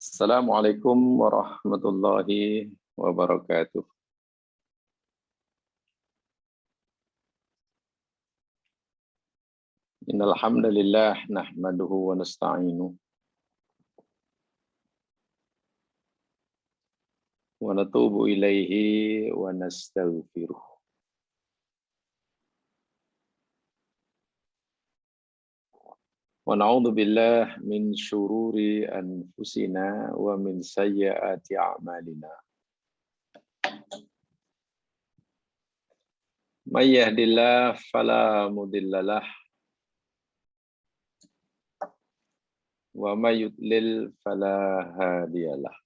Assalamualaikum warahmatullahi wabarakatuh. Innal hamdalillah nahmaduhu wa nasta'inuhu wa natubu ilaihi wa nastaghfiruh. Wa na'udzu billahi min syururi anfusina wa min sayyiati a'malina. May yahdihillahu fala mudhillalah wa may yudlil fala hadiyalah.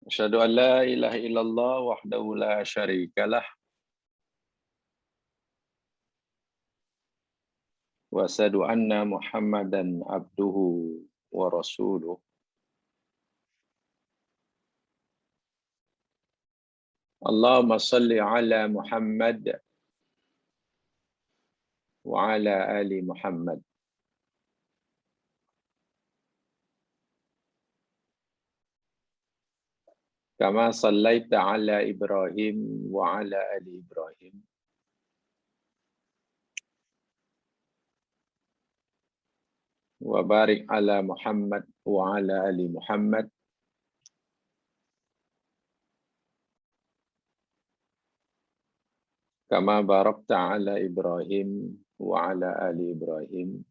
Asyhadu an la ilaha illallah wahdahu la syarikalah wa asyhadu anna Muhammadan abduhu wa rasuluh. Allahumma salli ala Muhammad wa ala ali Muhammad. Kama sallaita ala Ibrahim wa ala ali Ibrahim. Wa barik ala Muhammad wa ala ali Muhammad. Kama barakta ala Ibrahim wa ala ali Ibrahim.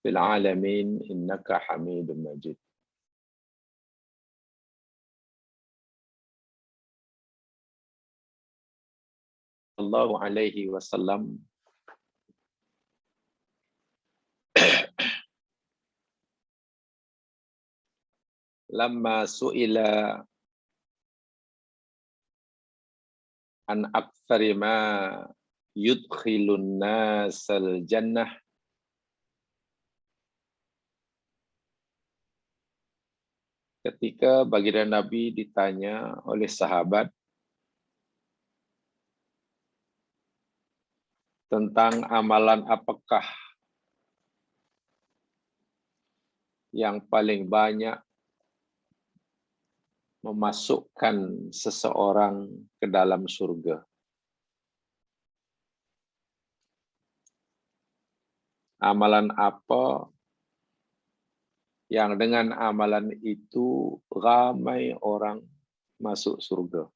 Fil alamin innaka Hamidum Majid. Sallallahu alaihi wasallam lamma su'ila an aktsari ma yudkhilun nasal jannah ketika baginda Nabi ditanya oleh sahabat tentang amalan apakah yang paling banyak memasukkan seseorang ke dalam surga. Amalan apa yang dengan amalan itu ramai orang masuk surga?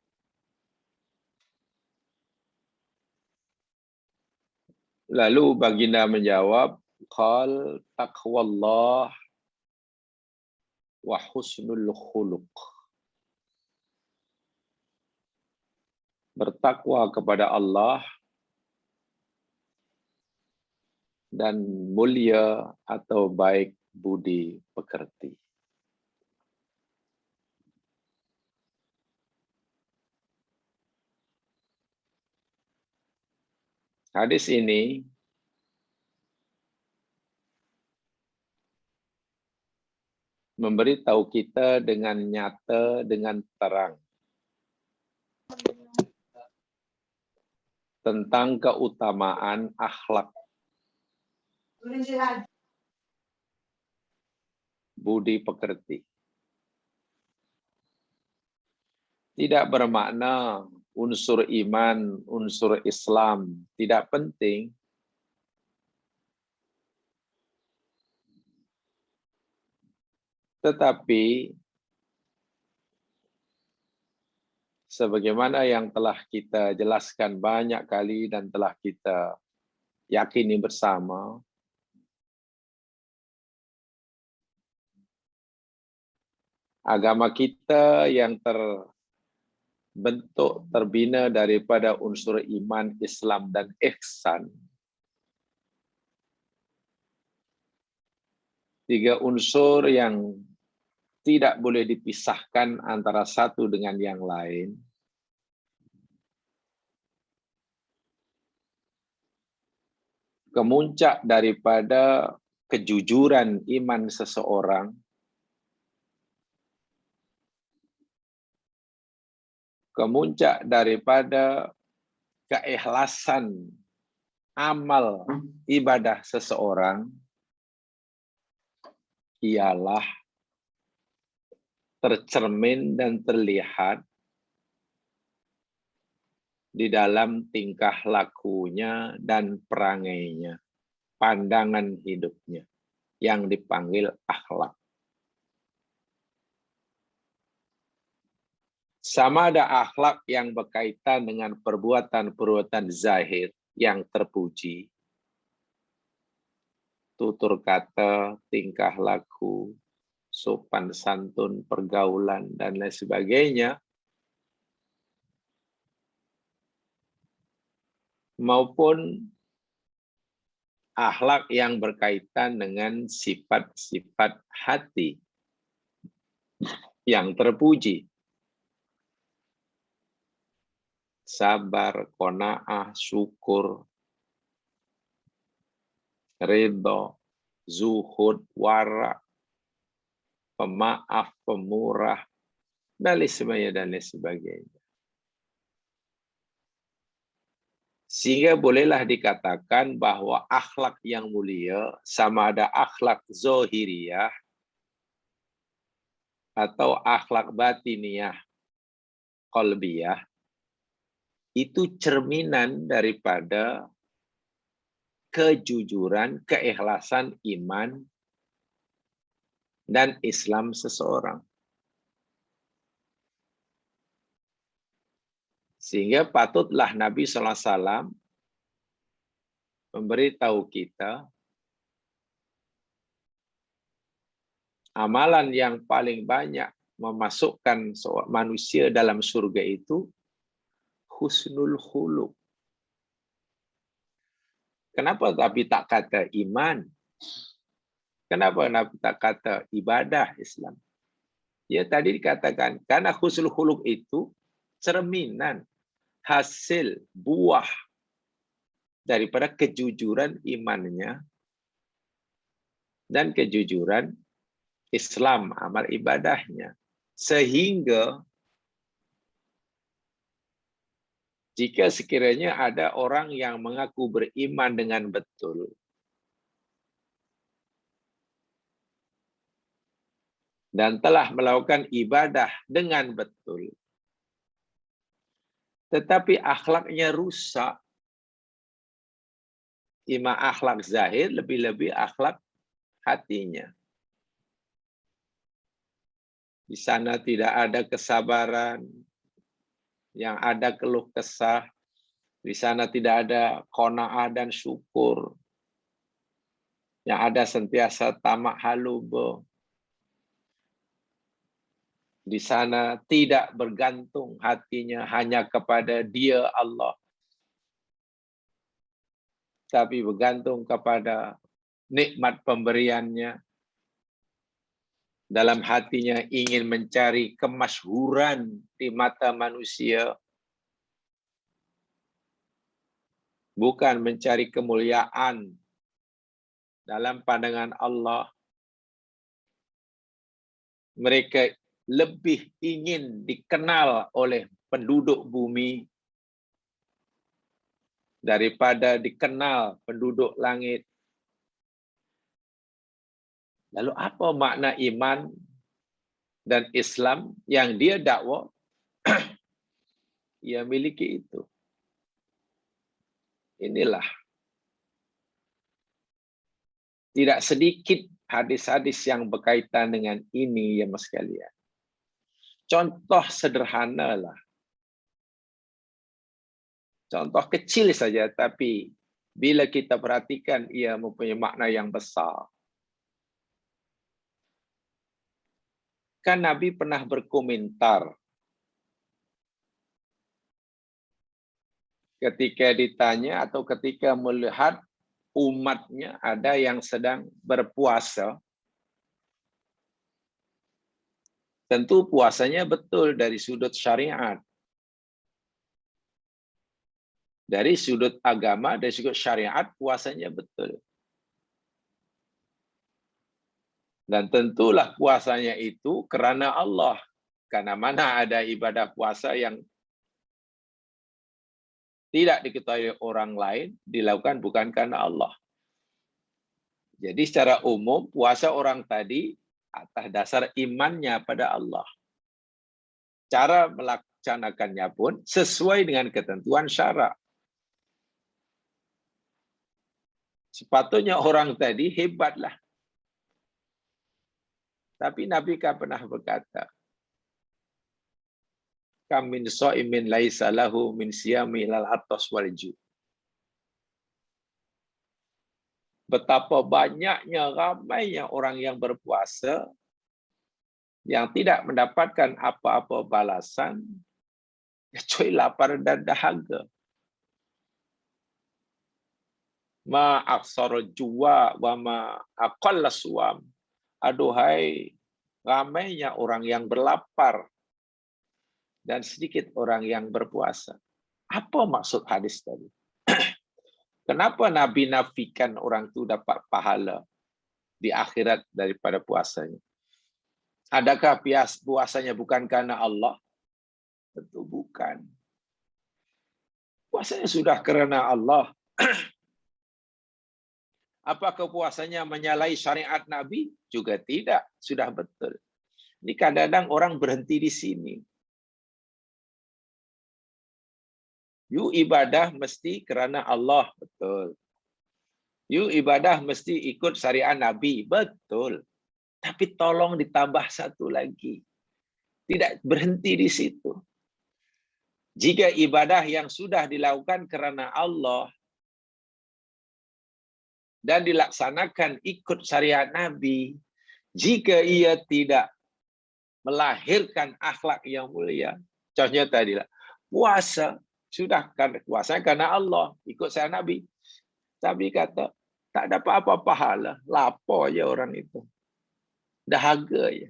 Lalu baginda menjawab, qal taqwallah wa husnul khuluq. Bertakwa kepada Allah dan mulia atau baik budi pekerti. Hadis ini memberitahu kita dengan nyata, dengan terang tentang keutamaan akhlak, budi pekerti. Tidak bermakna unsur iman, unsur Islam tidak penting. Tetapi sebagaimana yang telah kita jelaskan banyak kali dan telah kita yakini bersama, agama kita yang terbentuk, terbina daripada unsur iman, Islam, dan ihsan. Tiga unsur yang tidak boleh dipisahkan antara satu dengan yang lain. Kemuncak daripada kejujuran iman seseorang kemuncak daripada keikhlasan amal ibadah seseorang ialah tercermin dan terlihat di dalam tingkah lakunya dan perangainya, pandangan hidupnya yang dipanggil akhlak. Sama ada akhlak yang berkaitan dengan perbuatan-perbuatan zahir yang terpuji, tutur kata, tingkah laku, sopan santun, pergaulan, dan lain sebagainya, maupun akhlak yang berkaitan dengan sifat-sifat hati yang terpuji. Sabar, qanaah, syukur, ridho, zuhud, wara, pemaaf, pemurah, dan lain sebagainya. Sehingga bolehlah dikatakan bahwa akhlak yang mulia sama ada akhlak zohiriyah atau akhlak batiniyah, qalbiyah, itu cerminan daripada kejujuran, keikhlasan iman dan Islam seseorang. Sehingga patutlah Nabi SAW memberitahu kita amalan yang paling banyak memasukkan manusia dalam surga itu husnul khuluq. Kenapa Nabi tak kata iman? Kenapa Nabi tak kata ibadah Islam? Ya tadi dikatakan, karena husnul khuluq itu cerminan, hasil, buah daripada kejujuran imannya dan kejujuran Islam, amal ibadahnya. Sehingga jika sekiranya ada orang yang mengaku beriman dengan betul, dan telah melakukan ibadah dengan betul, tetapi akhlaknya rusak, ima akhlak zahir, lebih-lebih akhlak hatinya. Di sana tidak ada kesabaran, yang ada keluh kesah, di sana tidak ada qanaah dan syukur, yang ada sentiasa tamak haluba. Di sana tidak bergantung hatinya hanya kepada Dia Allah, tapi bergantung kepada nikmat pemberiannya. Dalam hatinya ingin mencari kemasyhuran di mata manusia, bukan mencari kemuliaan dalam pandangan Allah. Mereka lebih ingin dikenal oleh penduduk bumi daripada dikenal penduduk langit. Lalu apa makna iman dan Islam yang dia dakwa? Ia miliki itu. Inilah. Tidak sedikit hadis-hadis yang berkaitan dengan ini, ya mas sekalian. Contoh sederhana lah. Contoh kecil saja, tapi bila kita perhatikan, ia mempunyai makna yang besar. Kan Nabi pernah berkomentar ketika ditanya atau ketika melihat umatnya ada yang sedang berpuasa. Tentu puasanya betul dari sudut syariat. Dari sudut agama, dari sudut syariat, puasanya betul. Dan tentulah puasanya itu kerana Allah. Karena mana ada ibadah puasa yang tidak diketahui orang lain, dilakukan bukan karena Allah. Jadi secara umum puasa orang tadi atas dasar imannya pada Allah. Cara melaksanakannya pun sesuai dengan ketentuan syara. Sepatutnya orang tadi hebatlah. Tapi Nabi kan pernah berkata, kam min sha'imin laisa lahu min siyami ilal atas wal ju'. Betapa banyaknya, ramainya orang yang berpuasa yang tidak mendapatkan apa-apa balasan kecuali lapar dan dahaga. Ma aksara juwa wa ma aqalla suam. Aduhai, ramainya orang yang berlapar dan sedikit orang yang berpuasa. Apa maksud hadis tadi? Kenapa Nabi nafikan orang itu dapat pahala di akhirat daripada puasanya? Adakah puasanya bukan karena Allah? Tentu bukan. Puasanya sudah karena Allah. Apakah puasanya menyalahi syariat Nabi? Juga tidak. Sudah betul. Ini kadang-kadang orang berhenti di sini. You ibadah mesti kerana Allah, betul. You ibadah mesti ikut syariat Nabi, betul. Tapi tolong ditambah satu lagi. Tidak berhenti di situ. Jika ibadah yang sudah dilakukan kerana Allah dan dilaksanakan ikut syariat Nabi, jika ia tidak melahirkan akhlak yang mulia, contohnya tadi lah, puasa, sudah kan puasa karena Allah, ikut saya Nabi. Tapi kata, tak dapat apa pahala, lapar je orang itu. Dahaga je.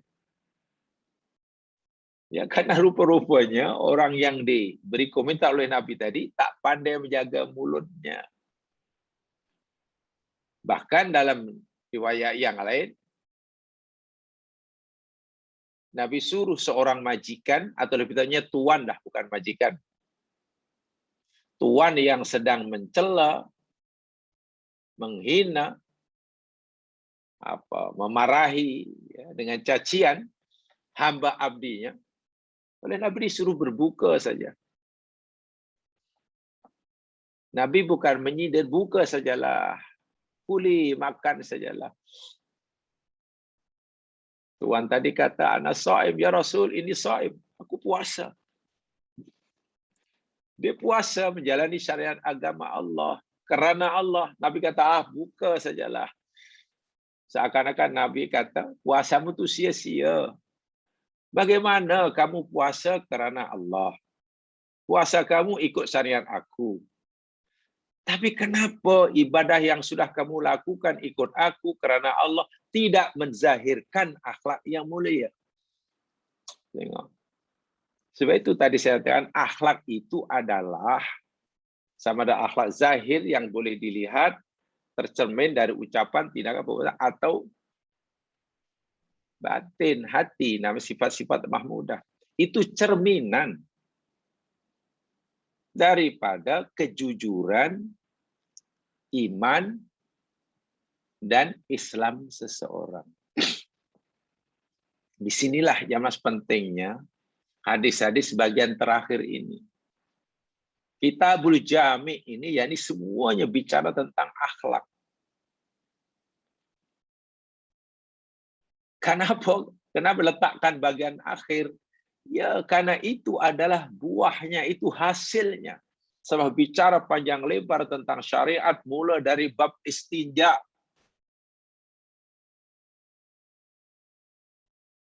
Ya, karena rupa-rupanya orang yang diberi komentar oleh Nabi tadi tak pandai menjaga mulutnya. Bahkan dalam riwayat yang lain, Nabi suruh seorang majikan, atau lebih tepatnya tuan dah, bukan majikan. Tuan yang sedang mencela, menghina, memarahi ya, dengan cacian hamba abdinya, oleh Nabi disuruh berbuka saja. Nabi bukan menyindir, buka sajalah, kuli, makan sajalah. Tuan tadi kata, ana shaim ya Rasul, ini shaim, aku puasa. Dia puasa menjalani syariat agama Allah. Kerana Allah, Nabi kata, buka sajalah. Seakan-akan Nabi kata, puasamu itu sia-sia. Bagaimana kamu puasa kerana Allah? Puasa kamu ikut syariat aku. Tapi kenapa ibadah yang sudah kamu lakukan ikut aku kerana Allah tidak menzahirkan akhlak yang mulia? Tengok. Sebab itu tadi saya katakan, akhlak itu adalah sama ada akhlak zahir yang boleh dilihat, tercermin dari ucapan, tindakan, perbuatan, atau batin, hati, nama sifat-sifat mahmudah. Itu cerminan daripada kejujuran, iman, dan Islam seseorang. Disinilah yang mas pentingnya hadis-hadis bagian terakhir ini. Kitabul Jami' ini, yakni semuanya bicara tentang akhlak. Kenapa letakkan bagian akhir? Ya, karena itu adalah buahnya, itu hasilnya. Sebab bicara panjang lebar tentang syariat, mula dari bab istinja.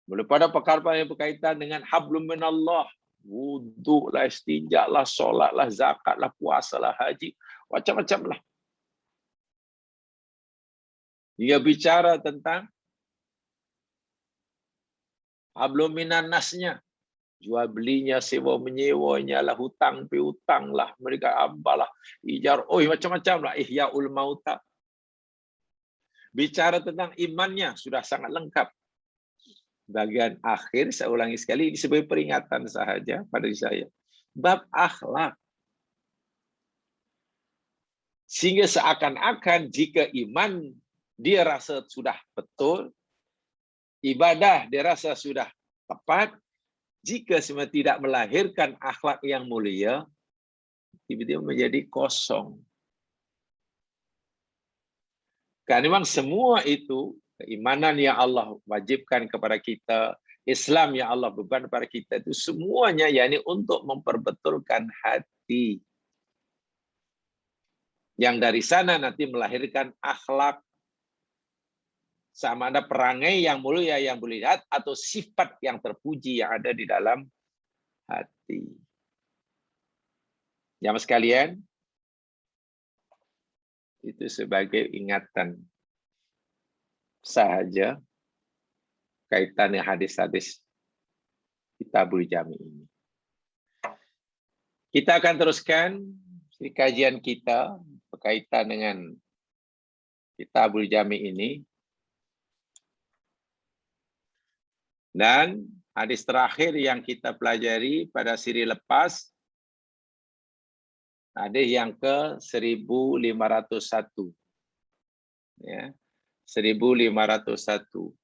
Mulai pada perkara yang berkaitan dengan hablum minallah. Wudhu lah, istinja lah, solat lah, zakat lah, puasa lah, haji. Macam-macam lah. Dia bicara tentang hablum minan nasnya. Jual belinya, sewa menyewanya lah, hutang piutang lah, mereka ambalah, ijar, macam-macam lah, ihyaul mauta. Bicara tentang imannya, sudah sangat lengkap. Bagian akhir, saya ulangi sekali, ini sebagai peringatan sahaja pada saya. Bab akhlak. Sehingga seakan-akan jika iman dia rasa sudah betul, ibadah dia rasa sudah tepat, jika semua tidak melahirkan akhlak yang mulia, tiba-tiba menjadi kosong. Karena memang semua itu, keimanan yang Allah wajibkan kepada kita, Islam yang Allah beban kepada kita, itu semuanya yakni untuk memperbetulkan hati. Yang dari sana nanti melahirkan akhlak, sama ada perangai yang mulia yang boleh dilihat atau sifat yang terpuji yang ada di dalam hati. Jamaah sekalian, itu sebagai ingatan sahaja kaitannya hadis-hadis Kitabul Jami ini. Kita akan teruskan kajian kita berkaitan dengan Kitabul Jami ini. Dan hadis terakhir yang kita pelajari pada siri lepas, hadis yang ke 1501. Ya, 1501.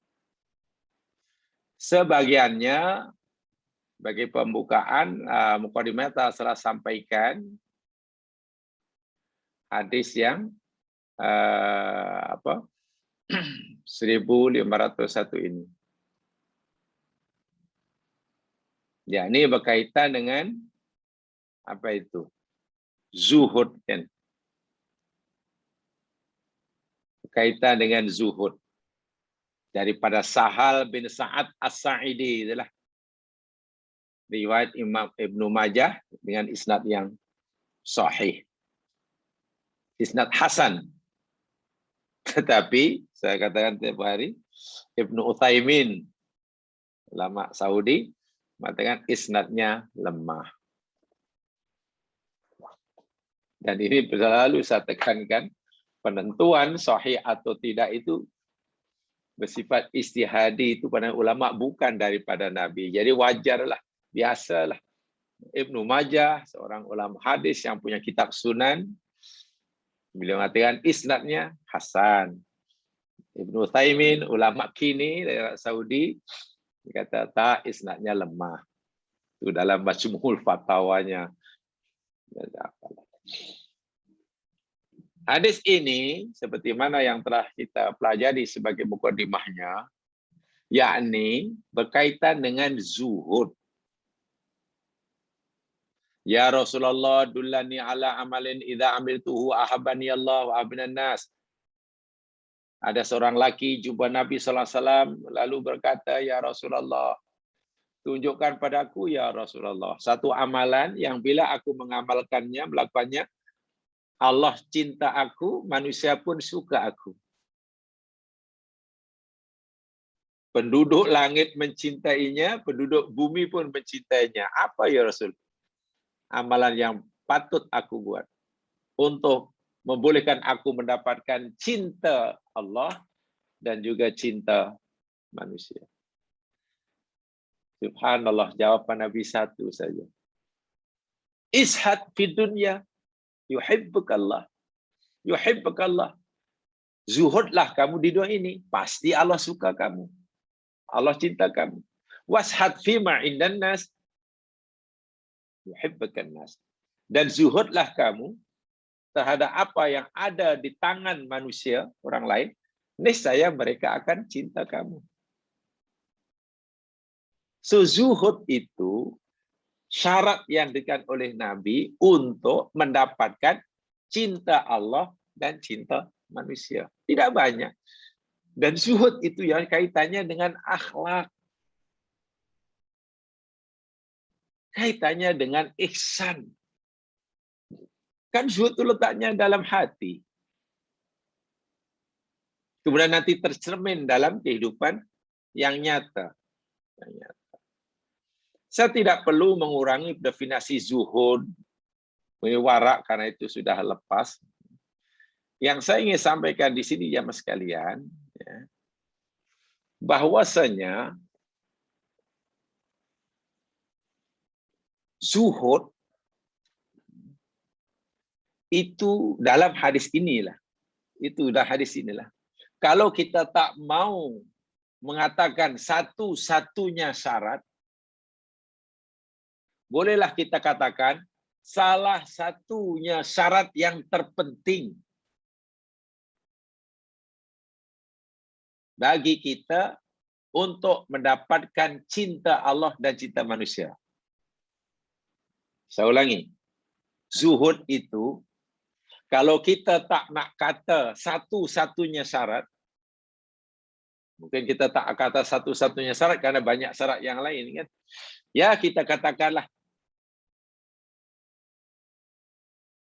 Sebagiannya bagi pembukaan mukadimah telah sampaikan hadis yang 1501 ini. Ya, ini berkaitan dengan apa itu? Zuhud kan. Berkaitan dengan zuhud. Daripada Sahal bin Sa'ad As-Sa'idi itulah. Riwayat Imam Ibnu Majah dengan isnad yang sahih. Isnad hasan. Tetapi saya katakan tiap hari Ibnu Utsaimin, ulama Saudi, mengatakan isnadnya lemah. Dan ini selalu saya tekankan, penentuan sahih atau tidak itu bersifat istihadi, itu pada ulama bukan daripada Nabi. Jadi wajarlah, biasalah. Ibnu Majah, seorang ulama hadis yang punya kitab Sunan, beliau mengatakan isnadnya hasan. Ibnu Utsaimin, ulama kini dari Saudi, kata tak, isnadnya lemah. Itu dalam Majmu'ul Fatawanya. Hadis ini seperti mana yang telah kita pelajari sebagai mukadimahnya, yakni berkaitan dengan zuhud. Ya Rasulullah, dullani ala amalin idza amiltuhu ahabani Allah wa ahabban nas. Ada seorang laki jumpa Nabi SAW lalu berkata, ya Rasulullah, tunjukkan padaku ya Rasulullah satu amalan yang bila aku mengamalkannya, melakukannya, Allah cinta aku, manusia pun suka aku. Penduduk langit mencintainya, penduduk bumi pun mencintainya. Apa ya Rasul? Amalan yang patut aku buat untuk membolehkan aku mendapatkan cinta Allah dan juga cinta manusia. Subhanallah, jawaban Nabi satu saja. Ishad fi dunya yuhibbukallah. Yuhibbukallah. Zuhudlah kamu di dunia ini, pasti Allah suka kamu. Allah cinta kamu. Washad fi ma indan nas yuhibbukan nas. Dan zuhudlah kamu terhadap apa yang ada di tangan manusia, orang lain, niscaya mereka akan cinta kamu. So, zuhud itu syarat yang diberikan oleh Nabi untuk mendapatkan cinta Allah dan cinta manusia. Tidak banyak. Dan zuhud itu yang kaitannya dengan akhlak. Kaitannya dengan ihsan. Kan zuhud itu letaknya dalam hati. Kemudian nanti tercermin dalam kehidupan yang nyata. Saya tidak perlu mengurangi definisi zuhud, warak, karena itu sudah lepas. Yang saya ingin sampaikan di sini, jamaah sekalian, ya, bahwasanya zuhud Itu dalam hadis inilah. Itu dah hadis inilah. Kalau kita tak mau mengatakan satu-satunya syarat, bolehlah kita katakan salah satunya syarat yang terpenting bagi kita untuk mendapatkan cinta Allah dan cinta manusia. Saya ulangi. Zuhud itu, kalau kita tak nak kata satu-satunya syarat, mungkin kita tak kata satu-satunya syarat karena banyak syarat yang lain, kan? Ya, kita katakanlah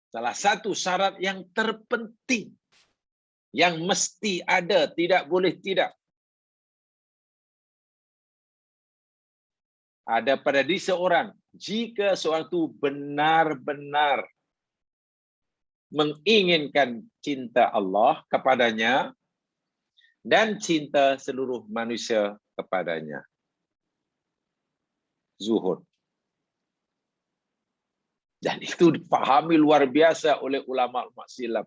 salah satu syarat yang terpenting, yang mesti ada, tidak boleh tidak. Ada pada diri seorang, jika seorang itu benar-benar menginginkan cinta Allah kepadanya dan cinta seluruh manusia kepadanya. Zuhud. Dan itu dipahami luar biasa oleh ulama umat silam.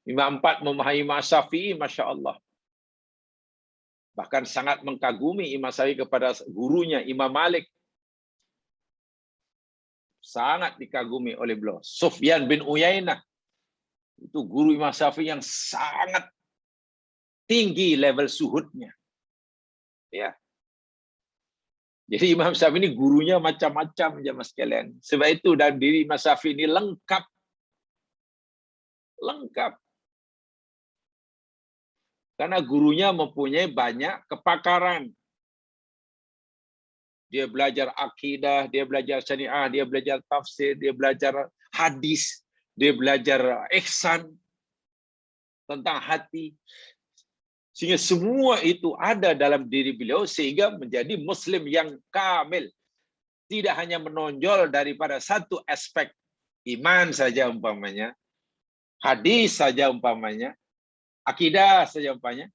Imam 4 memahami Imam Syafi'i, Masya Allah. Bahkan sangat mengagumi Imam Syafi'i kepada gurunya Imam Malik. Sangat dikagumi oleh beliau. Sufyan bin Uyainah. Itu guru Imam Syafi'i yang sangat tinggi level suhudnya. Ya. Jadi Imam Syafi'i ini gurunya macam-macam, jemaah sekalian. Sebab itu dalam diri Imam Syafi'i ini lengkap. Lengkap. Karena gurunya mempunyai banyak kepakaran. Dia belajar akidah, dia belajar syariah, dia belajar tafsir, dia belajar hadis, dia belajar ihsan tentang hati. Sehingga semua itu ada dalam diri beliau sehingga menjadi Muslim yang kamil. Tidak hanya menonjol daripada satu aspek iman saja umpamanya, hadis saja umpamanya, akidah saja umpamanya,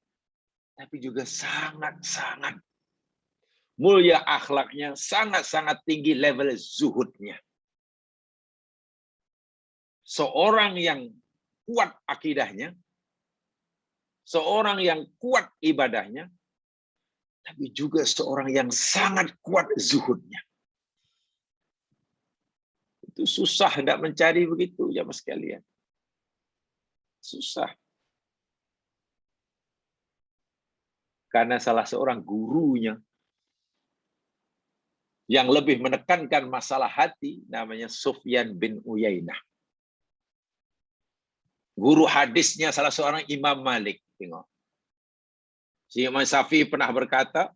tapi juga sangat-sangat mulia akhlaknya, sangat-sangat tinggi level zuhudnya. Seorang yang kuat akidahnya, seorang yang kuat ibadahnya, tapi juga seorang yang sangat kuat zuhudnya. Itu susah hendak mencari begitu, jemaah sekalian. Susah. Karena salah seorang gurunya yang lebih menekankan masalah hati, namanya Sufyan bin Uyainah. Guru hadisnya salah seorang Imam Malik. Tengok. Si Imam Syafi'i pernah berkata,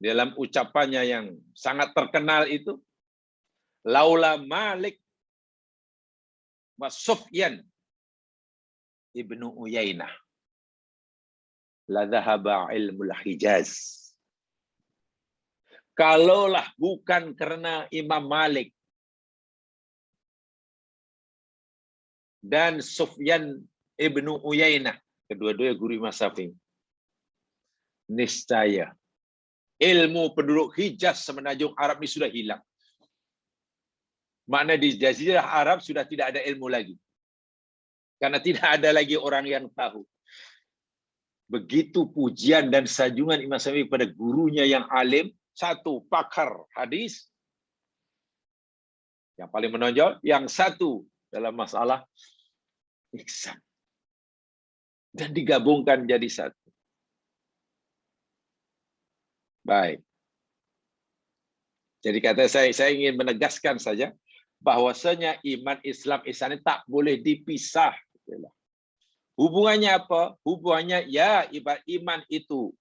dalam ucapannya yang sangat terkenal itu, laula Malik wa Sufyan ibnu Uyainah la dhahaba ilmul Hijaz. Kalaulah bukan karena Imam Malik dan Sufyan ibnu Uyainah, kedua-dua guru Imam Syafi'i, niscaya ilmu penduduk Hijaz semenanjung Arab ini sudah hilang. Makna di Jazirah Arab sudah tidak ada ilmu lagi. Karena tidak ada lagi orang yang tahu. Begitu pujian dan sanjungan Imam Syafi'i kepada gurunya yang alim, satu pakar hadis, yang paling menonjol, yang satu dalam masalah ihsan. Dan digabungkan jadi satu. Baik. Jadi kata saya ingin menegaskan saja bahwasanya iman Islam ihsan ini tak boleh dipisah. Hubungannya apa? Hubungannya ya iman itu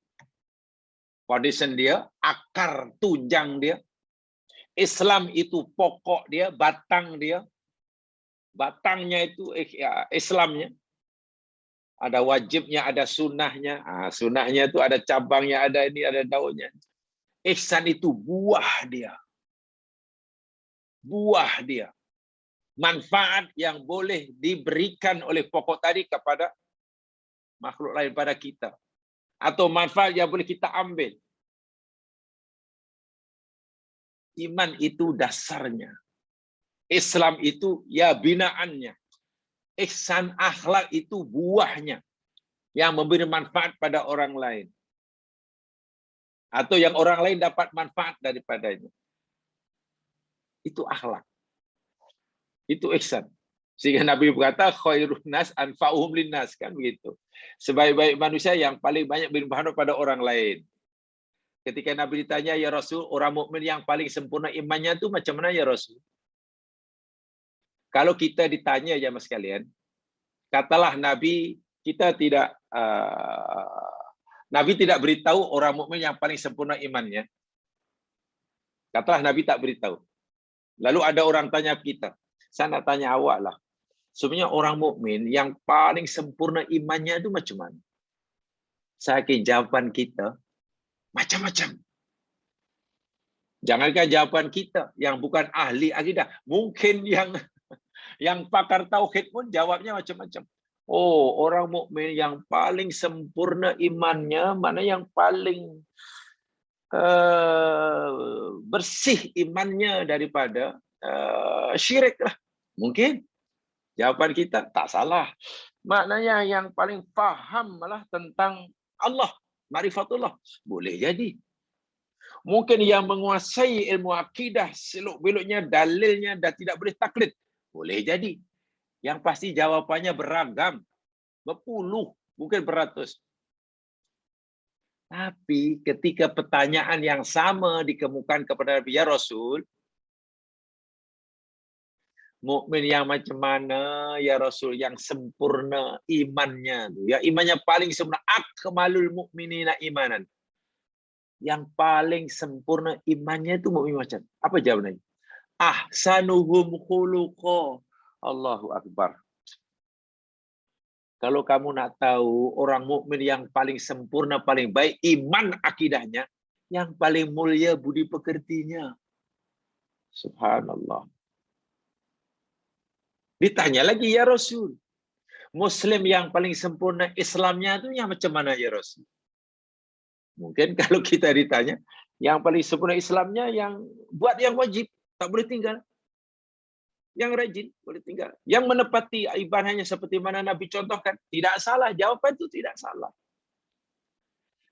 foundation dia, akar tunjang dia. Islam itu pokok dia, batang dia. Batangnya itu Islamnya. Ada wajibnya, ada sunnahnya. Sunnahnya itu ada cabangnya, ada ini, ada daunnya. Ihsan itu buah dia. Buah dia. Manfaat yang boleh diberikan oleh pokok tadi kepada makhluk lain, pada kita. Atau manfaat yang boleh kita ambil. Iman itu dasarnya. Islam itu ya binaannya. Ihsan akhlak itu buahnya yang memberi manfaat pada orang lain. Atau yang orang lain dapat manfaat daripadanya. Itu akhlak. Itu ihsan. Sehingga Nabi berkata, khairun nas anfa'uhum linnas, kan begitu. Sebaik-baik manusia yang paling banyak beri manfaat pada orang lain. Ketika Nabi ditanya, ya Rasul, orang mukmin yang paling sempurna imannya itu macam mana ya Rasul? Kalau kita ditanya ya mas kalian, katalah Nabi kita tidak Nabi tidak beritahu orang mukmin yang paling sempurna imannya. Katalah Nabi tak beritahu. Lalu ada orang tanya kita, saya nak tanya awak lah. Sebenarnya orang mukmin yang paling sempurna imannya itu macam mana? Saking jawaban kita macam-macam. Jangankan jawaban kita yang bukan ahli akidah, mungkin yang pakar tauhid pun jawabnya macam-macam. Oh, orang mukmin yang paling sempurna imannya, mana yang paling bersih imannya daripada syirik lah. Mungkin jawaban kita tak salah. Maknanya yang paling faham malah tentang Allah, ma'rifatullah. Boleh jadi. Mungkin yang menguasai ilmu akidah, seluk-beluknya, dalilnya, dan tidak boleh taklid. Boleh jadi. Yang pasti jawapannya beragam. Berpuluh, mungkin beratus. Tapi ketika pertanyaan yang sama dikemukakan kepada Nabi, ya Rasul, mukmin yang macam mana ya Rasul yang sempurna imannya? Ya imannya paling sempurna. Akmalul mukminina imanan. Yang paling sempurna imannya itu mukmin macam apa jawabannya? Ahsanuhum khuluqa. Allahu Akbar. Kalau kamu nak tahu orang mukmin yang paling sempurna, paling baik iman akidahnya, yang paling mulia budi pekertinya. Subhanallah. Ditanya lagi ya Rasul, Muslim yang paling sempurna Islamnya itu yang macam mana ya Rasul? Mungkin kalau kita ditanya, yang paling sempurna Islamnya yang buat yang wajib, tak boleh tinggal. Yang rajin, boleh tinggal. Yang menepati ibadahnya seperti mana Nabi contohkan, tidak salah. Jawaban itu tidak salah.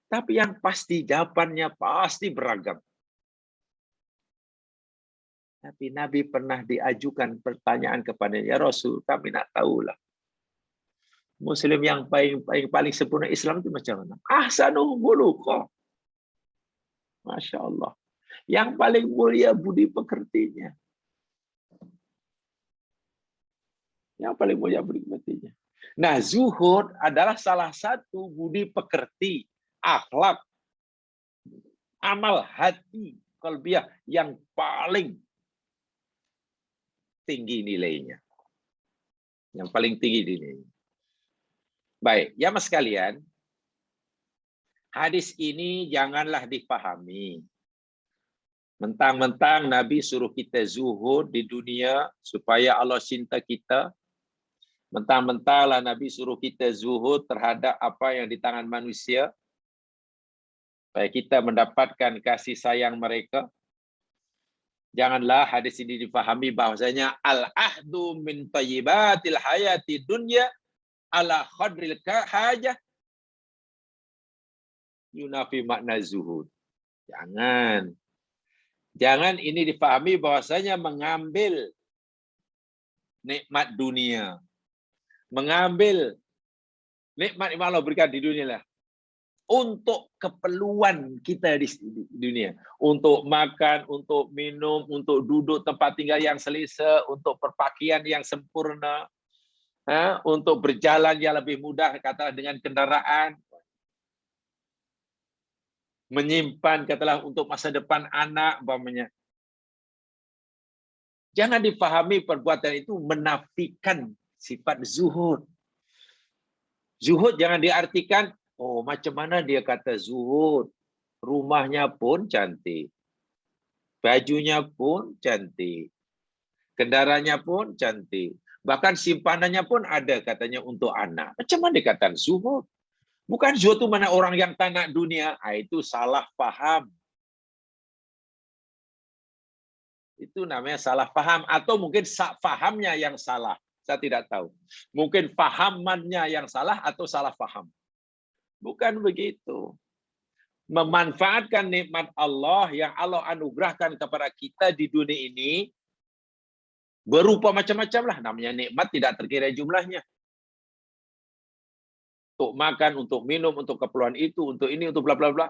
Tapi yang pasti, jawabannya pasti beragam. Tapi Nabi pernah diajukan pertanyaan kepada ya Rasul, kami nak tahulah. Muslim yang paling sempurna Islam itu macam mana? Ahsanuhum khuluqa. Masya Allah. Yang paling mulia budi pekertinya. Yang paling mulia budi pekertinya. Nah, zuhud adalah salah satu budi pekerti, akhlak, amal hati, qalbiyah yang paling tinggi nilainya. Yang paling tinggi nilainya. Baik, ya mas sekalian, hadis ini janganlah dipahami mentang-mentang Nabi suruh kita zuhud di dunia supaya Allah cinta kita. Mentang-mentanglah Nabi suruh kita zuhud terhadap apa yang di tangan manusia supaya kita mendapatkan kasih sayang mereka. Janganlah hadis ini dipahami bahwasanya al-ahdu min thayyibatil hayati dunya ala khadril hajah yunafi makna zuhud. Jangan ini dipahami bahwasanya mengambil nikmat dunia, mengambil nikmat yang Allah berikan di dunia lah untuk keperluan kita di dunia, untuk makan, untuk minum, untuk duduk tempat tinggal yang selesa, untuk berpakaian yang sempurna, untuk berjalan yang lebih mudah, katalah dengan kendaraan, menyimpan katalah untuk masa depan anak, umpamanya. Jangan dipahami perbuatan itu menafikan sifat zuhud. Zuhud jangan diartikan, oh macam mana dia kata zuhud, rumahnya pun cantik, bajunya pun cantik, kendaraannya pun cantik. Bahkan simpanannya pun ada katanya untuk anak. Macam mana dikatakan zuhud? Bukan zuhud itu mana orang yang tak nak dunia. Itu salah paham. Itu namanya salah paham, atau mungkin fahamnya yang salah. Saya tidak tahu. Mungkin fahamannya yang salah atau salah paham. Bukan begitu. Memanfaatkan nikmat Allah yang Allah anugerahkan kepada kita di dunia ini berupa macam-macam lah. Namanya nikmat tidak terkira jumlahnya. Untuk makan, untuk minum, untuk keperluan itu, untuk ini, untuk bla bla bla.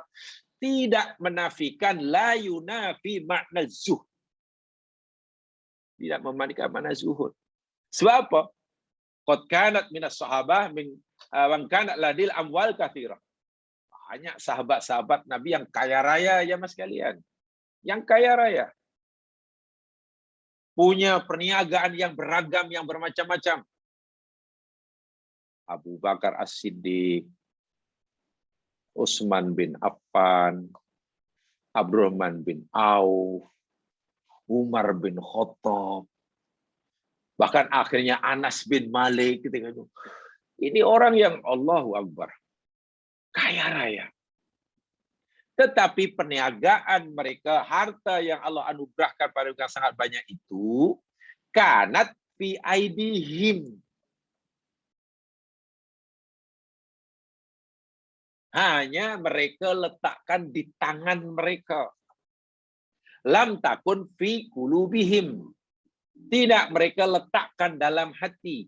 Tidak menafikan la yunafi makna zuhud. Tidak memanikan makna zuhud. Sebab apa? Qad kanat minas sahabah min wan kanat ladil amwal katsirah. Banyak sahabat-sahabat Nabi yang kaya raya ya Mas kalian. Yang kaya raya. Punya perniagaan yang beragam, yang bermacam-macam. Abu Bakar As-Siddiq, Utsman bin Affan, Abdurrahman bin Auf, Umar bin Khattab, bahkan akhirnya Anas bin Malik. Ini orang yang Allahu Akbar, kaya raya. Tetapi perniagaan mereka, harta yang Allah anugerahkan pada mereka sangat banyak itu, kanat fi aidihim. Hanya mereka letakkan di tangan mereka. Lam takun fi qulubihim. Tidak mereka letakkan dalam hati.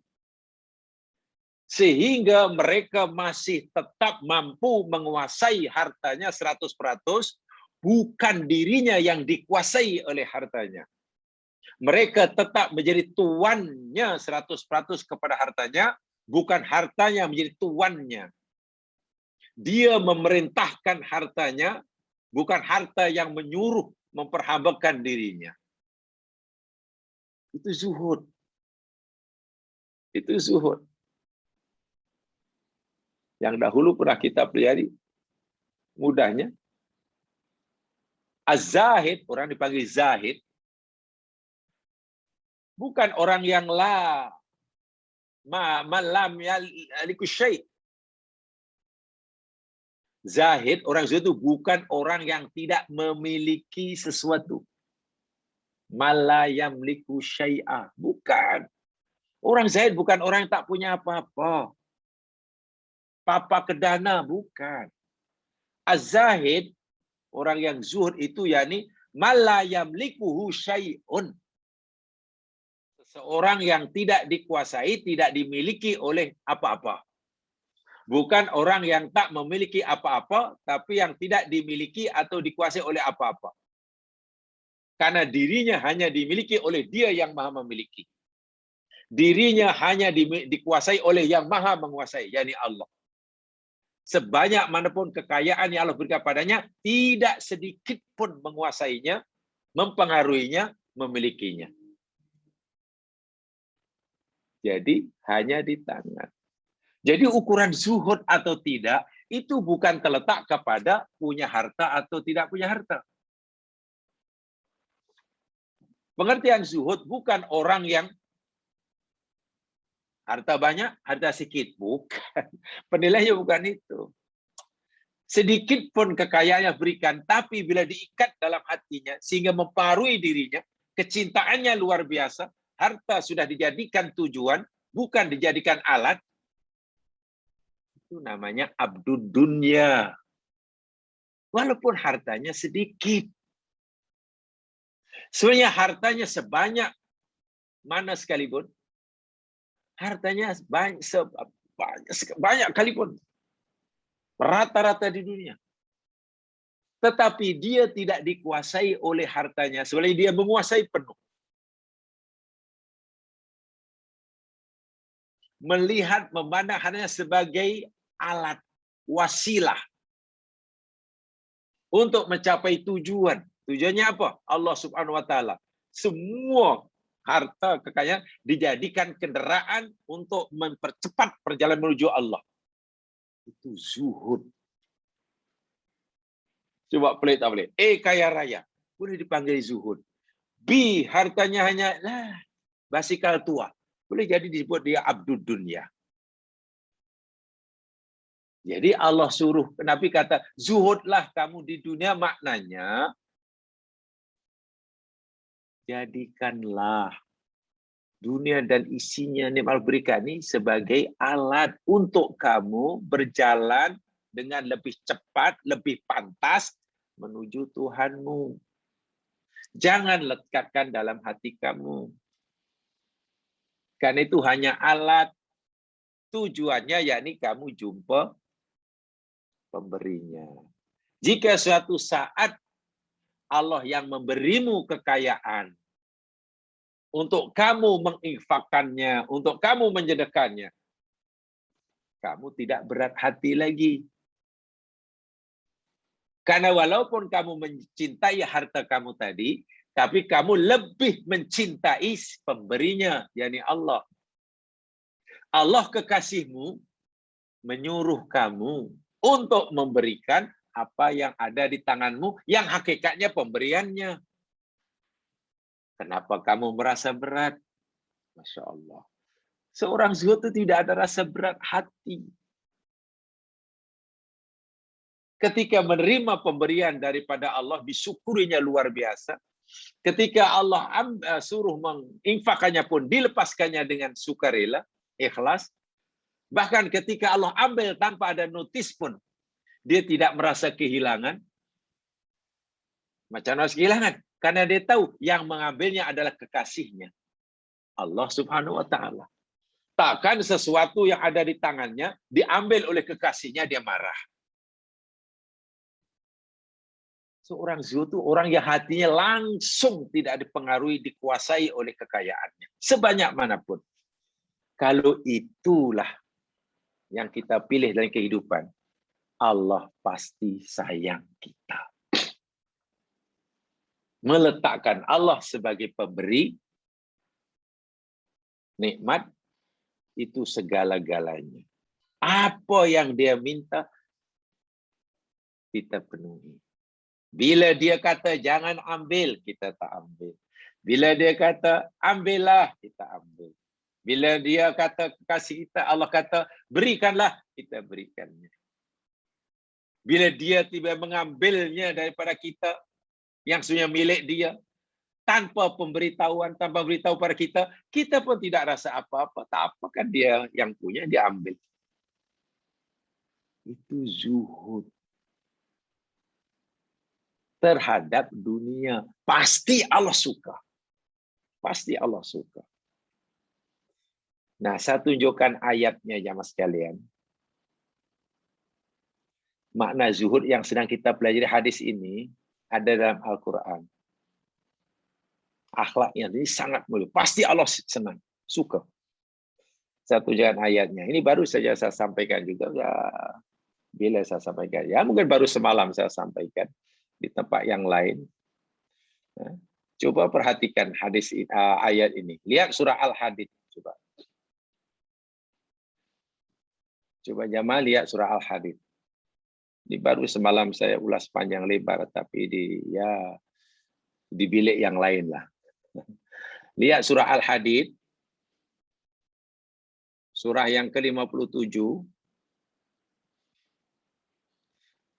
Sehingga mereka masih tetap mampu menguasai hartanya 100%, bukan dirinya yang dikuasai oleh hartanya. Mereka tetap menjadi tuannya 100% kepada hartanya, bukan hartanya menjadi tuannya. Dia memerintahkan hartanya, bukan harta yang menyuruh memperhambakan dirinya. Itu zuhud. Itu zuhud. Yang dahulu pernah kita pelajari, mudahnya. Az-zahid, orang dipanggil zahid, bukan orang yang lam yaliku syai'. Zahid, orang zuhud itu bukan orang yang tidak memiliki sesuatu. Mala yamliku syai'a. Bukan. Orang zahid bukan orang yang tak punya apa-apa. Papa kedana, bukan. Az-zahid, orang yang zuhud itu yakni mala yamlikuhu syai'un. Seseorang yang tidak dikuasai, tidak dimiliki oleh apa-apa. Bukan orang yang tak memiliki apa-apa, tapi yang tidak dimiliki atau dikuasai oleh apa-apa. Karena dirinya hanya dimiliki oleh Dia yang Maha Memiliki. Dirinya hanya dikuasai oleh yang Maha Menguasai, yakni Allah. Sebanyak manapun kekayaan yang Allah berikan padanya, tidak sedikit pun menguasainya, mempengaruhinya, memilikinya. Jadi hanya di tangan. Jadi ukuran zuhud atau tidak, itu bukan terletak kepada punya harta atau tidak punya harta. Pengertian zuhud bukan orang yang harta banyak, harta sedikit. Bukan. Penilaiannya bukan itu. Sedikit pun kekayaannya berikan, tapi bila diikat dalam hatinya, sehingga mempengaruhi dirinya, kecintaannya luar biasa, harta sudah dijadikan tujuan, bukan dijadikan alat, itu namanya abdud dunya. Walaupun hartanya sedikit. Sebenarnya hartanya sebanyak mana sekalipun, hartanya banyak kali pun, rata-rata di dunia. Tetapi dia tidak dikuasai oleh hartanya, sebenarnya dia menguasai penuh. Melihat, memandang hartanya sebagai alat, wasilah untuk mencapai tujuan. Tujuannya apa? Allah Subhanahu wa taala. Semua harta kekayaan dijadikan kendaraan untuk mempercepat perjalanan menuju Allah. Itu zuhud. Coba pelik tak boleh. Kaya raya, boleh dipanggil zuhud. B, hartanya hanya basikal tua, boleh jadi disebut dia abdud dunya. Jadi Allah suruh, Nabi kata, zuhudlah kamu di dunia, maknanya jadikanlah dunia dan isinya nikmat berikan ini sebagai alat untuk kamu berjalan dengan lebih cepat, lebih pantas menuju Tuhanmu. Jangan lekatkan dalam hati kamu. Karena itu hanya alat, tujuannya yakni kamu jumpa pemberinya. Jika suatu saat Allah yang memberimu kekayaan, untuk kamu menginfakkannya, untuk kamu menjedekahnya, kamu tidak berat hati lagi. Karena walaupun kamu mencintai harta kamu tadi, tapi kamu lebih mencintai pemberinya, yakni Allah. Allah kekasihmu menyuruh kamu untuk memberikan apa yang ada di tanganmu, yang hakikatnya pemberiannya. Kenapa kamu merasa berat? Masya Allah. Seorang zuhud itu tidak ada rasa berat hati. Ketika menerima pemberian daripada Allah, disyukurinya luar biasa. Ketika Allah suruh menginfakannya pun, dilepaskannya dengan sukarela, ikhlas. Bahkan ketika Allah ambil tanpa ada notis pun, dia tidak merasa kehilangan. Macam harus kehilangan? Karena dia tahu yang mengambilnya adalah kekasihnya, Allah Subhanahu wa Ta'ala. Takkan sesuatu yang ada di tangannya diambil oleh kekasihnya, dia marah. Seorang zuhud itu orang yang hatinya langsung tidak dipengaruhi, dikuasai oleh kekayaannya. Sebanyak manapun. Kalau itulah yang kita pilih dalam kehidupan, Allah pasti sayang kita. Meletakkan Allah sebagai pemberi nikmat itu segala-galanya. Apa yang dia minta, kita penuhi. Bila dia kata jangan ambil, kita tak ambil. Bila dia kata ambillah, kita ambil. Bila dia kata kasih kita, Allah kata berikanlah, kita berikannya. Bila dia tiba mengambilnya daripada kita, yang sebenarnya milik dia, tanpa pemberitahuan, tanpa beritahu pada kita, kita pun tidak rasa apa-apa. Tak apa, kan dia yang punya, dia ambil. Itu zuhud terhadap dunia. Pasti Allah suka. Pasti Allah suka. Nah, saya tunjukkan ayatnya jamaah sekalian. Makna zuhud yang sedang kita pelajari hadis ini ada dalam Al-Quran. Akhlaknya ini sangat mulia. Pasti Allah senang, suka. Saya tunjukkan ayatnya. Ini baru saja saya sampaikan juga. Ya, bila saya sampaikan. Ya, mungkin baru semalam saya sampaikan di tempat yang lain. Nah, coba perhatikan hadis ayat ini. Lihat surah Al-Hadid. Coba jamaah lihat surah Al-Hadid. Ini baru semalam saya ulas panjang lebar, tapi di bilik yang lain lah. Lihat surah Al-Hadid, surah yang ke-57,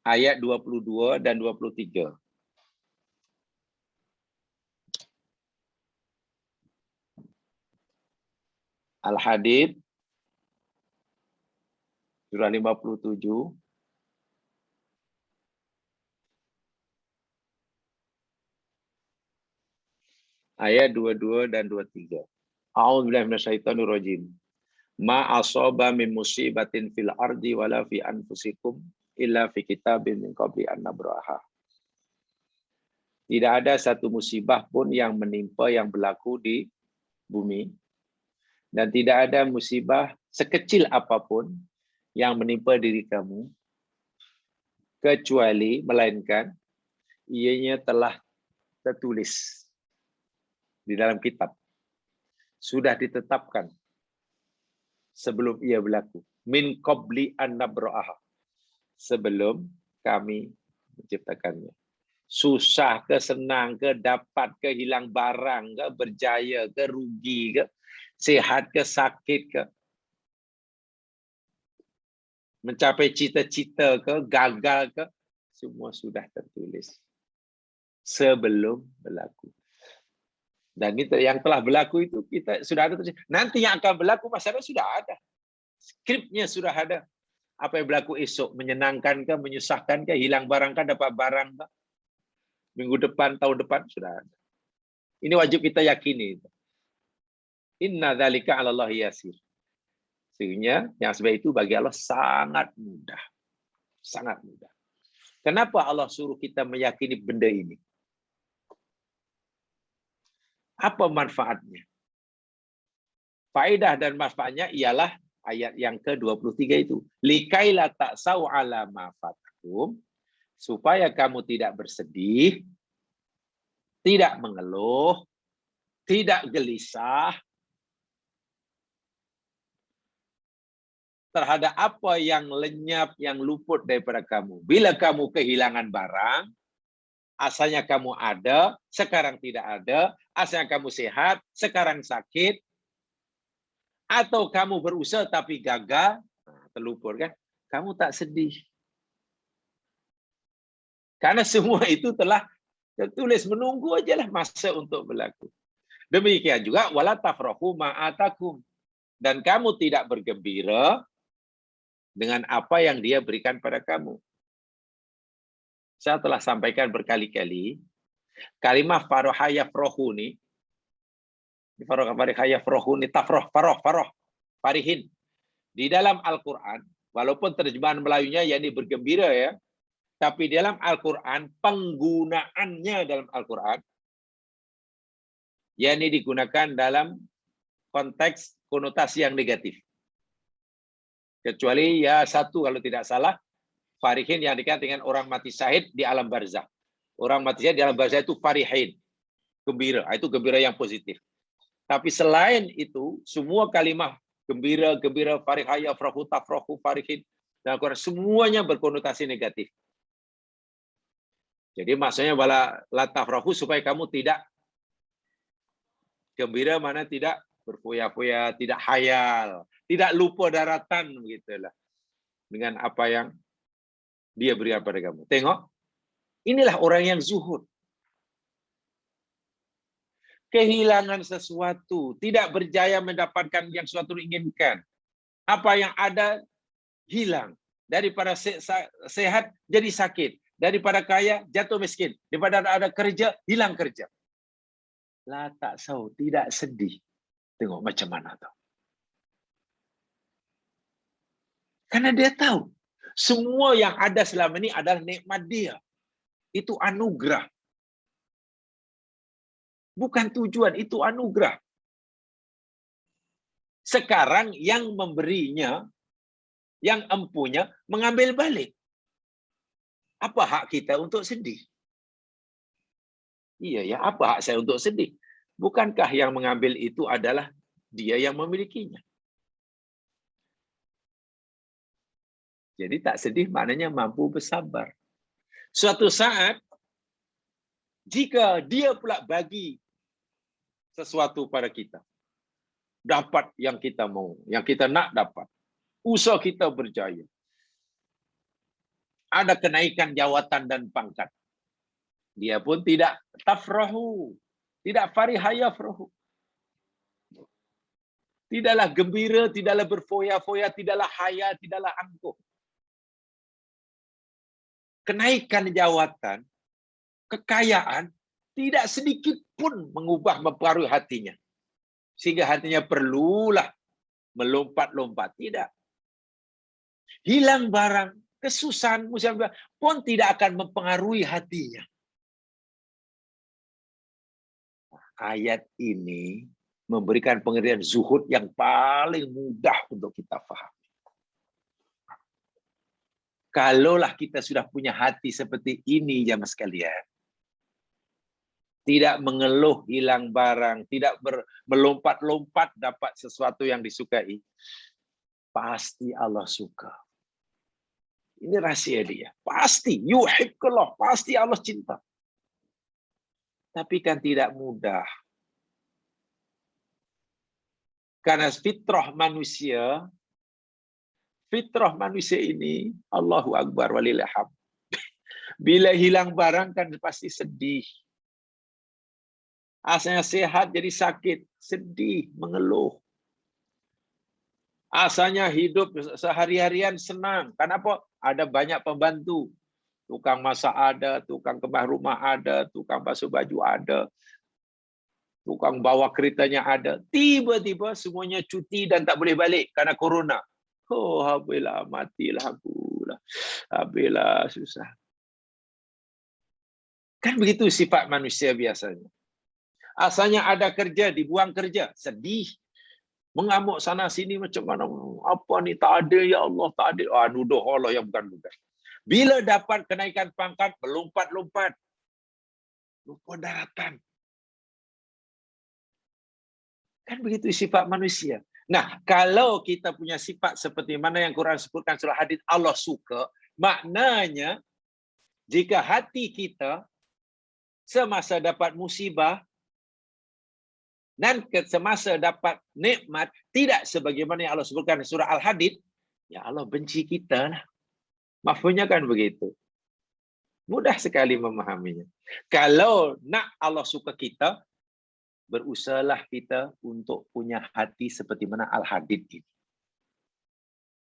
ayat 22 dan 23. Al-Hadid, surah 57, ayat 22 dan 23. A'udzubillahi minasyaitonirrajim. Ma asaba min musibatin fil ardi wala fi anfusikum illa fi kitabim min qabli an nabraha. Tidak ada satu musibah pun yang menimpa yang berlaku di bumi, dan tidak ada musibah sekecil apapun yang menimpa diri kamu kecuali melainkan ianya telah tertulis di dalam kitab, sudah ditetapkan sebelum ia berlaku. Min qabli an nabraha, sebelum kami menciptakannya. Susah ke, senang ke, dapat ke, hilang barang ke, berjaya ke, rugi ke, sehat ke, sakit ke, mencapai cita-cita ke, gagal ke, semua sudah tertulis sebelum berlaku. Dan itu yang telah berlaku itu kita sudah ada. Nanti yang akan berlaku masyarakat sudah ada. Skripnya sudah ada. Apa yang berlaku esok, menyenangkan kah, menyusahkan kah, hilang barang kah, dapat barang kah, minggu depan, tahun depan sudah ada. Ini wajib kita yakini. Inna dzalika 'ala Allah yasir. Sehingga yang sebaik itu bagi Allah sangat mudah. Sangat mudah. Kenapa Allah suruh kita meyakini benda ini? Apa manfaatnya? Faedah dan manfaatnya ialah ayat yang ke-23 itu. Likaila ta'sau ala ma fatakum, supaya kamu tidak bersedih, tidak mengeluh, tidak gelisah terhadap apa yang lenyap, yang luput daripada kamu. Bila kamu kehilangan barang, asalnya kamu ada, sekarang tidak ada, asalnya kamu sehat, sekarang sakit, atau kamu berusaha tapi gagal, terluput kan? Kamu tak sedih. Karena semua itu telah tertulis, menunggu ajalah masa untuk berlaku. Demikian juga wala tafrahu ma'atakum, dan kamu tidak bergembira dengan apa yang dia berikan pada kamu. Saya telah sampaikan berkali-kali, kalimah farahaya frohu ini, farihin. Di dalam Al-Quran, walaupun terjemahan Melayunya yakni bergembira ya, tapi dalam Al-Quran, penggunaannya dalam Al-Quran, yakni digunakan dalam konteks konotasi yang negatif. Kecuali ya satu kalau tidak salah, farihin yang dikatakan dengan orang mati syahid di alam barzakh. Orang mati syahid di alam barzakh itu farihin, gembira. Itu gembira yang positif. Tapi selain itu, semua kalimah gembira, farihaya, farahu, tafrahu, farihin, dan semuanya berkonotasi negatif. Jadi maksudnya wala la tafrahu, supaya kamu tidak gembira, mana tidak berfoya-foya, tidak hayal, tidak lupa daratan, begitulah, dengan apa yang dia berikan pada kamu. Tengok, inilah orang yang zuhud. Kehilangan sesuatu, tidak berjaya mendapatkan yang sesuatu diinginkan. Apa yang ada hilang. Daripada sehat jadi sakit, daripada kaya jatuh miskin, daripada ada kerja hilang kerja. La ta'sau, tidak sedih. Tengok macam mana tuh. Karena dia tahu semua yang ada selama ini adalah nikmat dia. Itu anugerah. Bukan tujuan, itu anugerah. Sekarang yang memberinya, yang empunya, mengambil balik. Apa hak kita untuk sedih? Iya ya, apa hak saya untuk sedih? Bukankah yang mengambil itu adalah dia yang memilikinya? Jadi tak sedih maknanya mampu bersabar. Suatu saat, jika dia pula bagi sesuatu pada kita, dapat yang kita mau, yang kita nak dapat, usaha kita berjaya, ada kenaikan jawatan dan pangkat, dia pun tidak tafrahu, tidak farihaya farahu, tidaklah gembira, tidaklah berfoya-foya, tidaklah haya, tidaklah angkuh. Kenaikan jawatan, kekayaan, tidak sedikit pun mengubah, mempengaruhi hatinya. Sehingga hatinya perlulah melompat-lompat. Tidak. Hilang barang, kesusahan, musibah pun tidak akan mempengaruhi hatinya. Ayat ini memberikan pengertian zuhud yang paling mudah untuk kita pahami. Kalaulah kita sudah punya hati seperti ini, jamaah sekalian, tidak mengeluh hilang barang, tidak melompat-lompat dapat sesuatu yang disukai, pasti Allah suka. Ini rahasia dia. Pasti, yuhibkullah, pasti Allah cinta. Tapi kan tidak mudah. Karena fitrah manusia ini, Allahu Akbar walillahilhamd. Bila hilang barang kan pasti sedih. Asalnya sehat jadi sakit, sedih, mengeluh. Asalnya hidup sehari-harian senang. Kenapa? Ada banyak pembantu. Tukang masak ada, tukang kemas rumah ada, tukang basuh baju ada, tukang bawa keretanya ada. Tiba-tiba semuanya cuti dan tak boleh balik karena corona. Oh, habislah, matilah aku lah. Habislah, susah. Kan begitu sifat manusia biasanya. Asalnya ada kerja, dibuang kerja, sedih. Mengamuk sana sini macam mana, apa ni, tak ada ya Allah, tak ada. Nuduh Allah yang bukan-bukan. Bila dapat kenaikan pangkat, melompat-lompat. Lupa daratan. Kan begitu sifat manusia. Nah, kalau kita punya sifat seperti mana yang Quran sebutkan surah Hadid, Allah suka, maknanya jika hati kita semasa dapat musibah dan semasa dapat nikmat tidak sebagaimana yang Allah sebutkan di surah Al-Hadid, ya Allah benci kita lah. Mafhumnya kan begitu. Mudah sekali memahaminya. Kalau nak Allah suka kita, berusahalah kita untuk punya hati seperti mana Al-Hadid ini.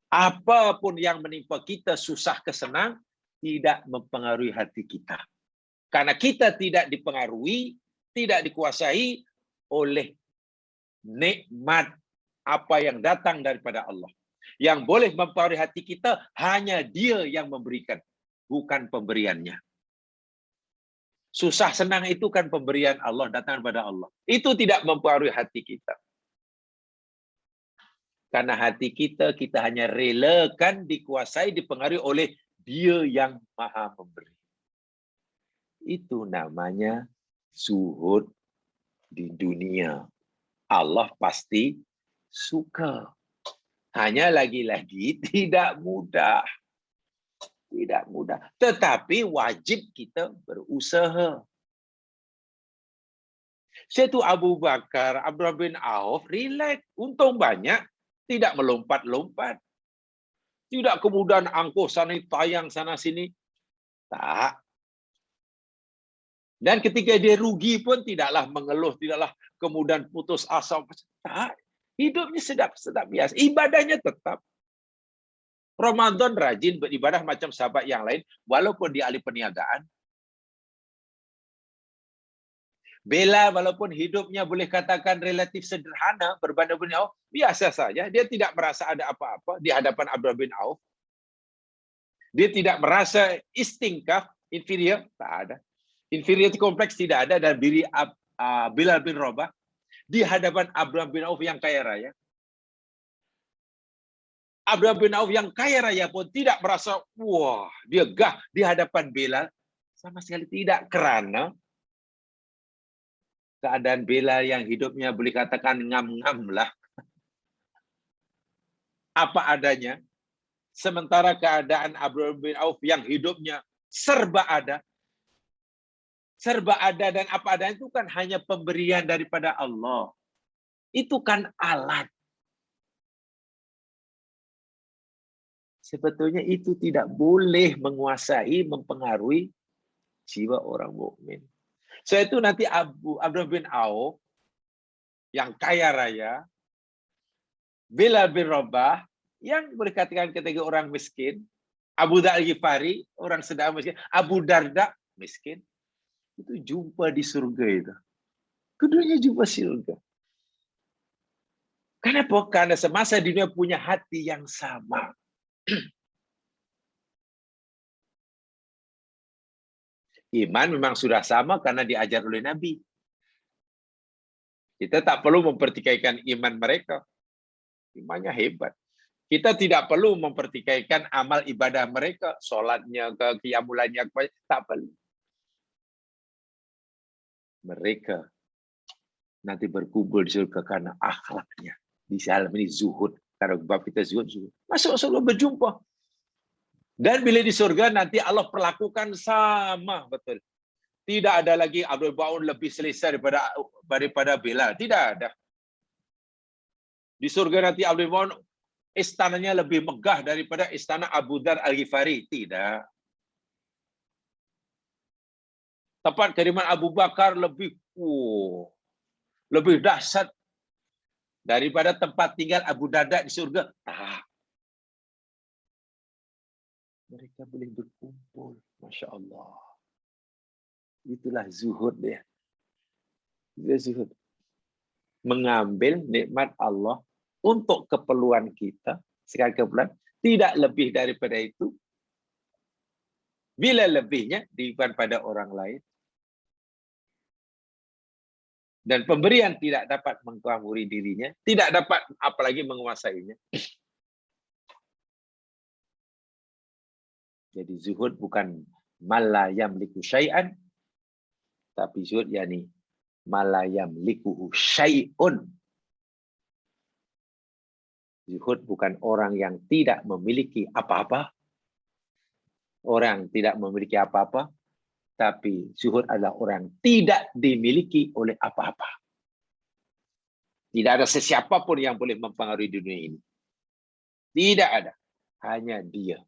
Apapun yang menimpa kita, susah ke senang, tidak mempengaruhi hati kita. Karena kita tidak dipengaruhi, tidak dikuasai oleh nikmat apa yang datang daripada Allah. Yang boleh mempengaruhi hati kita, hanya Dia yang memberikan, bukan pemberiannya. Susah senang itu kan pemberian Allah, datang daripada Allah. Itu tidak mempengaruhi hati kita. Karena hati kita hanya relakan dikuasai, dipengaruhi oleh Dia yang Maha Memberi. Itu namanya zuhud di dunia. Allah pasti suka. Hanya lagi-lagi tidak mudah. Tidak mudah. Tetapi wajib kita berusaha. Syaitu Abu Bakar, Abdurrahman bin Auf, relax. Untung banyak. Tidak melompat-lompat. Tidak kemudian angkuh sana tayang sana sini. Tak. Dan ketika dia rugi pun tidaklah mengeluh, tidaklah kemudian putus asa. Tak. Hidupnya sedap biasa. Ibadahnya tetap. Ramadan rajin beribadah macam sahabat yang lain, walaupun dia ahli perniagaan. Bela walaupun hidupnya boleh katakan relatif sederhana berbanding bin Auf, biasa saja. Dia tidak merasa ada apa-apa di hadapan Abdullah bin Auf. Dia tidak merasa istingkaf, inferior, tak ada. Inferiority kompleks tidak ada dalam diri Bilal bin Rabah di hadapan Abdullah bin Auf yang kaya raya. Abdullah bin Auf yang kaya raya pun tidak merasa, wah, dia gah di hadapan Bilal. Sama sekali tidak, karena keadaan Bilal yang hidupnya boleh katakan ngam-ngam lah. Apa adanya. Sementara keadaan Abdullah bin Auf yang hidupnya serba ada. Serba ada dan apa adanya itu kan hanya pemberian daripada Allah. Itu kan alat. Sebetulnya itu tidak boleh menguasai, mempengaruhi jiwa orang mukmin. So itu nanti Abdullah bin Auf yang kaya raya, Bilal bin Rabah yang boleh katakan kategori orang miskin, Abu Dzar Al-Ghifari orang sedang miskin, Abu Darda miskin, itu jumpa di surga itu. Keduanya jumpa surga. Kenapa? Karena semasa dunia punya hati yang sama. Iman memang sudah sama karena diajar oleh Nabi. Kita tak perlu mempertikaikan iman mereka. Imannya hebat. Kita tidak perlu mempertikaikan amal ibadah mereka. Sholatnya, qiyamulannya, tak perlu. Mereka nanti berkumpul di surga karena akhlaknya. Di dalam ini zuhud. Karena bab kita zuhud. Masuk surga berjumpa. Dan bila di surga nanti Allah perlakukan sama. Betul. Tidak ada lagi Abdul Baun lebih selesa daripada Bilal. Tidak ada. Di surga nanti Abdul Baun istananya lebih megah daripada istana Abu Dzar Al-Ghifari. Tidak. Tempat kediaman Abu Bakar lebih dahsyat daripada tempat tinggal Abu Darda di surga. Mereka boleh berkumpul. Masya Allah. Itulah zuhud dia. Itulah zuhud. Mengambil nikmat Allah untuk keperluan kita. Sekali keperluan. Tidak lebih daripada itu. Bila lebihnya diberikan pada orang lain. Dan pemberian tidak dapat mengkamuri dirinya. Tidak dapat apalagi menguasainya. Jadi zuhud bukan mala yamliku syai'an, tapi zuhud yakni mala yamliku syai'un. Zuhud bukan orang yang tidak memiliki apa-apa. Orang tidak memiliki apa-apa, tapi zuhud adalah orang tidak dimiliki oleh apa-apa. Tidak ada sesiapa pun yang boleh mempengaruhi dunia ini. Tidak ada. Hanya dia.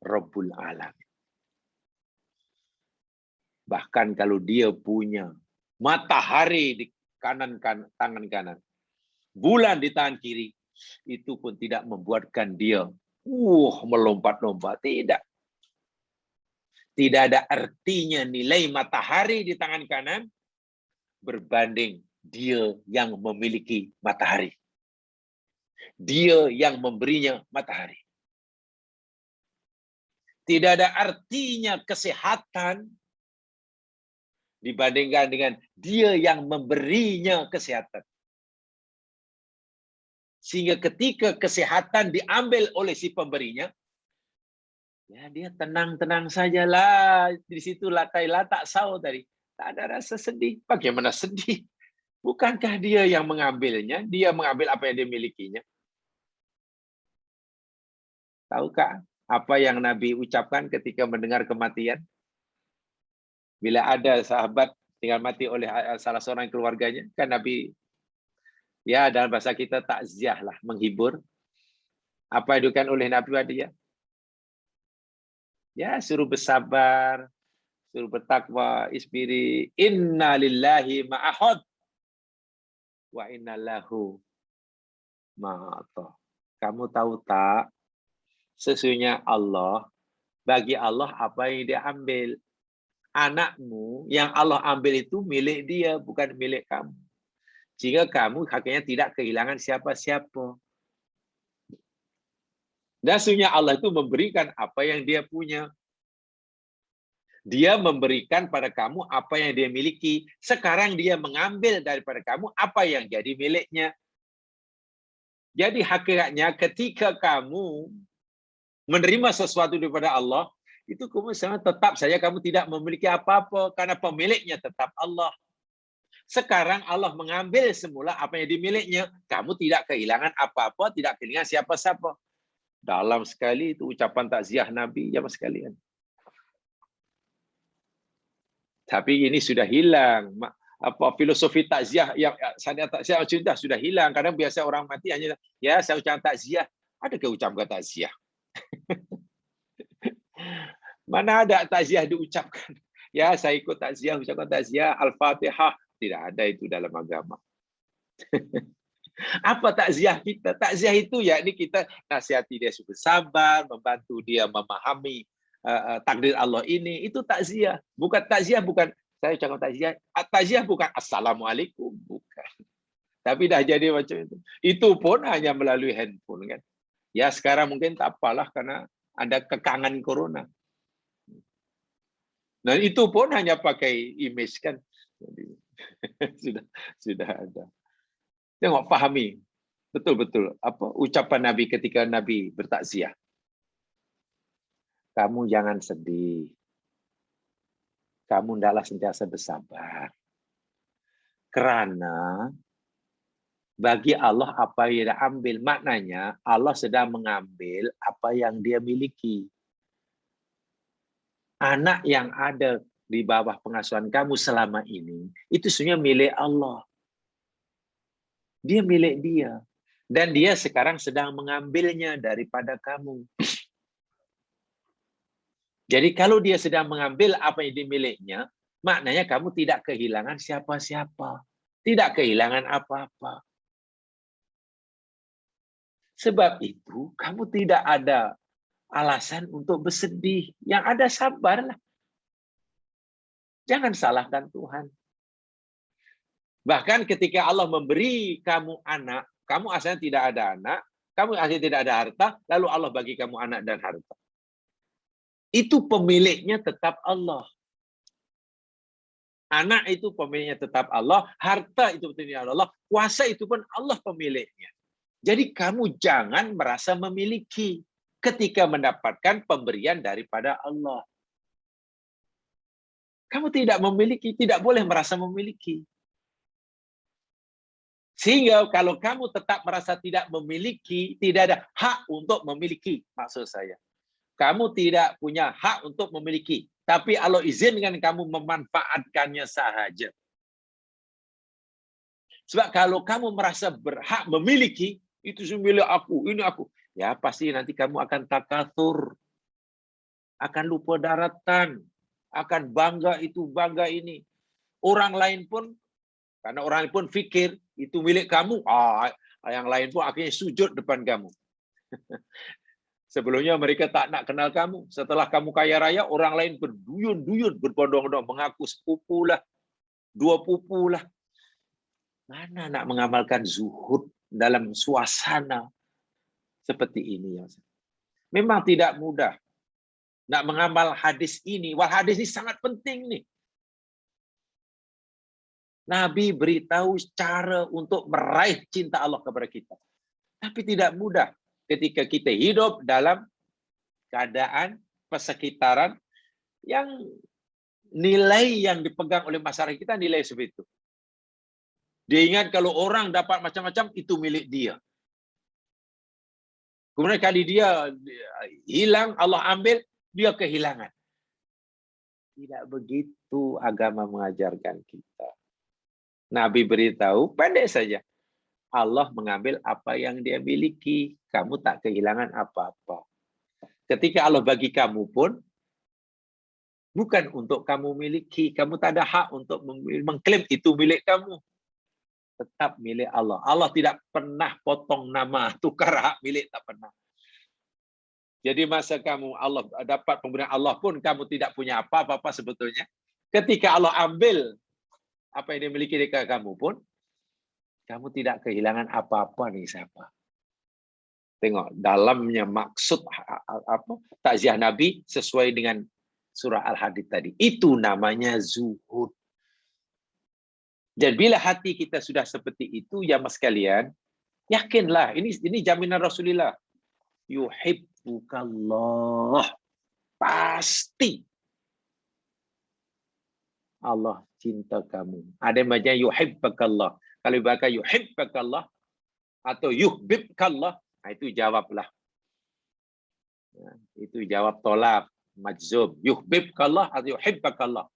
Rabbul Alamin. Bahkan kalau dia punya matahari di tangan kanan, bulan di tangan kiri, itu pun tidak membuatkan dia melompat-lompat. Tidak. Tidak ada artinya nilai matahari di tangan kanan berbanding dia yang memiliki matahari. Dia yang memberinya matahari. Tidak ada artinya kesehatan dibandingkan dengan dia yang memberinya kesehatan. Sehingga ketika kesehatan diambil oleh si pemberinya, ya dia tenang-tenang sajalah. Di situ latak sau tadi. Tak ada rasa sedih. Bagaimana sedih? Bukankah dia yang mengambilnya? Dia mengambil apa yang dia milikinya. Tahukah apa yang Nabi ucapkan ketika mendengar kematian? Bila ada sahabat tinggal mati oleh salah seorang keluarganya, kan Nabi, ya dalam bahasa kita takziah lah, menghibur. Apa yang dilakukan oleh Nabi dia? Ya, suruh bersabar, suruh bertakwa, isbiri, inna lillahi ma'ahud, wa inna lahu ma'atah. Kamu tahu tak? Sesungguhnya Allah, bagi Allah apa yang dia ambil. Anakmu yang Allah ambil itu milik dia, bukan milik kamu. Sehingga kamu hakikatnya tidak kehilangan siapa-siapa. Dan sesungguhnya Allah itu memberikan apa yang dia punya. Dia memberikan pada kamu apa yang dia miliki. Sekarang dia mengambil daripada kamu apa yang jadi miliknya. Jadi hakikatnya ketika kamu menerima sesuatu daripada Allah, itu kemudian tetap saja kamu tidak memiliki apa-apa karena pemiliknya tetap Allah. Sekarang Allah mengambil semula apa yang dimiliknya, kamu tidak kehilangan apa-apa, tidak kehilangan siapa-siapa. Dalam sekali itu ucapan takziah Nabi jamaah sekalian. Tapi ini sudah hilang. Apa filosofi takziah yang saya sudah hilang. Kadang biasa orang mati hanya ya saya ucapkan takziah. Adakah ucapkan takziah? Mana ada takziah diucapkan? Ya, saya ikut takziah, ucapkan takziah, Al-Fatihah. Tidak ada itu dalam agama. Apa takziah kita? Takziah itu yakni kita nasihati dia supaya sabar, membantu dia memahami takdir Allah ini. Itu takziah. Bukan takziah, bukan saya ucapkan takziah. Takziah bukan Assalamualaikum, bukan. Tapi dah jadi macam itu. Itu pun hanya melalui handphone kan. Ya sekarang mungkin tak apalah karena ada kekangan corona. Dan itu pun hanya pakai image kan. Jadi, sudah ada. Tengok pahami betul-betul apa ucapan Nabi ketika Nabi bertakziah. Kamu jangan sedih. Kamu hendaklah sentiasa bersabar. Kerana bagi Allah apa yang dia ambil, maknanya Allah sedang mengambil apa yang dia miliki. Anak yang ada di bawah pengasuhan kamu selama ini, itu sebenarnya milik Allah. Dia milik dia. Dan dia sekarang sedang mengambilnya daripada kamu. Jadi kalau dia sedang mengambil apa yang dimiliknya, maknanya kamu tidak kehilangan siapa-siapa. Tidak kehilangan apa-apa. Sebab itu, kamu tidak ada alasan untuk bersedih. Yang ada sabarlah. Jangan salahkan Tuhan. Bahkan ketika Allah memberi kamu anak, kamu asalnya tidak ada anak, kamu asalnya tidak ada harta, lalu Allah bagi kamu anak dan harta. Itu pemiliknya tetap Allah. Anak itu pemiliknya tetap Allah, harta itu pemiliknya Allah, kuasa itu pun Allah pemiliknya. Jadi kamu jangan merasa memiliki ketika mendapatkan pemberian daripada Allah. Kamu tidak memiliki, tidak boleh merasa memiliki. Sehingga kalau kamu tetap merasa tidak memiliki, tidak ada hak untuk memiliki, maksud saya. Kamu tidak punya hak untuk memiliki, tapi Allah izinkan kamu memanfaatkannya sahaja. Sebab kalau kamu merasa berhak memiliki, itu milik aku, ini aku. Ya pasti nanti kamu akan takatsur, akan lupa daratan, akan bangga itu, bangga ini. Orang lain pun, karena orang lain pun fikir, itu milik kamu, yang lain pun akhirnya sujud depan kamu. Sebelumnya mereka tak nak kenal kamu. Setelah kamu kaya raya, orang lain berduyun-duyun, berbondong-bondong, mengaku sepupu lah, dua pupu lah. Mana nak mengamalkan zuhud dalam suasana seperti ini? Memang tidak mudah nak mengamal hadis ini. Wah, hadis ini sangat penting nih. Nabi beritahu cara untuk meraih cinta Allah kepada kita. Tapi tidak mudah ketika kita hidup dalam keadaan persekitaran yang nilai yang dipegang oleh masyarakat kita nilai seperti itu. Dia ingat kalau orang dapat macam-macam, itu milik dia. Kemudian kali dia hilang, Allah ambil, dia kehilangan. Tidak begitu agama mengajarkan kita. Nabi beritahu, pendek saja. Allah mengambil apa yang dia miliki. Kamu tak kehilangan apa-apa. Ketika Allah bagi kamu pun, bukan untuk kamu miliki. Kamu tak ada hak untuk mengklaim itu milik kamu. Tetap milik Allah. Allah tidak pernah potong nama, tukar hak milik, tak pernah. Jadi masa kamu Allah dapat pemberian Allah pun kamu tidak punya apa-apa sebetulnya. Ketika Allah ambil apa yang dimiliki dekat kamu pun, kamu tidak kehilangan apa-apa nih siapa. Tengok dalamnya maksud apa takziah Nabi sesuai dengan surah Al-Hadid tadi. Itu namanya zuhud. Dan bila hati kita sudah seperti itu, ya mas kalian, yakinlah, ini jaminan Rasulullah. Yuhibbukallah. Pasti Allah cinta kamu. Ada yang baca yuhibbukallah. Kalau baca yuhibbukallah atau yuhibbukallah, nah itu jawablah. Itu jawab tolak, majzub. Yuhibbukallah atau yuhibbukallah.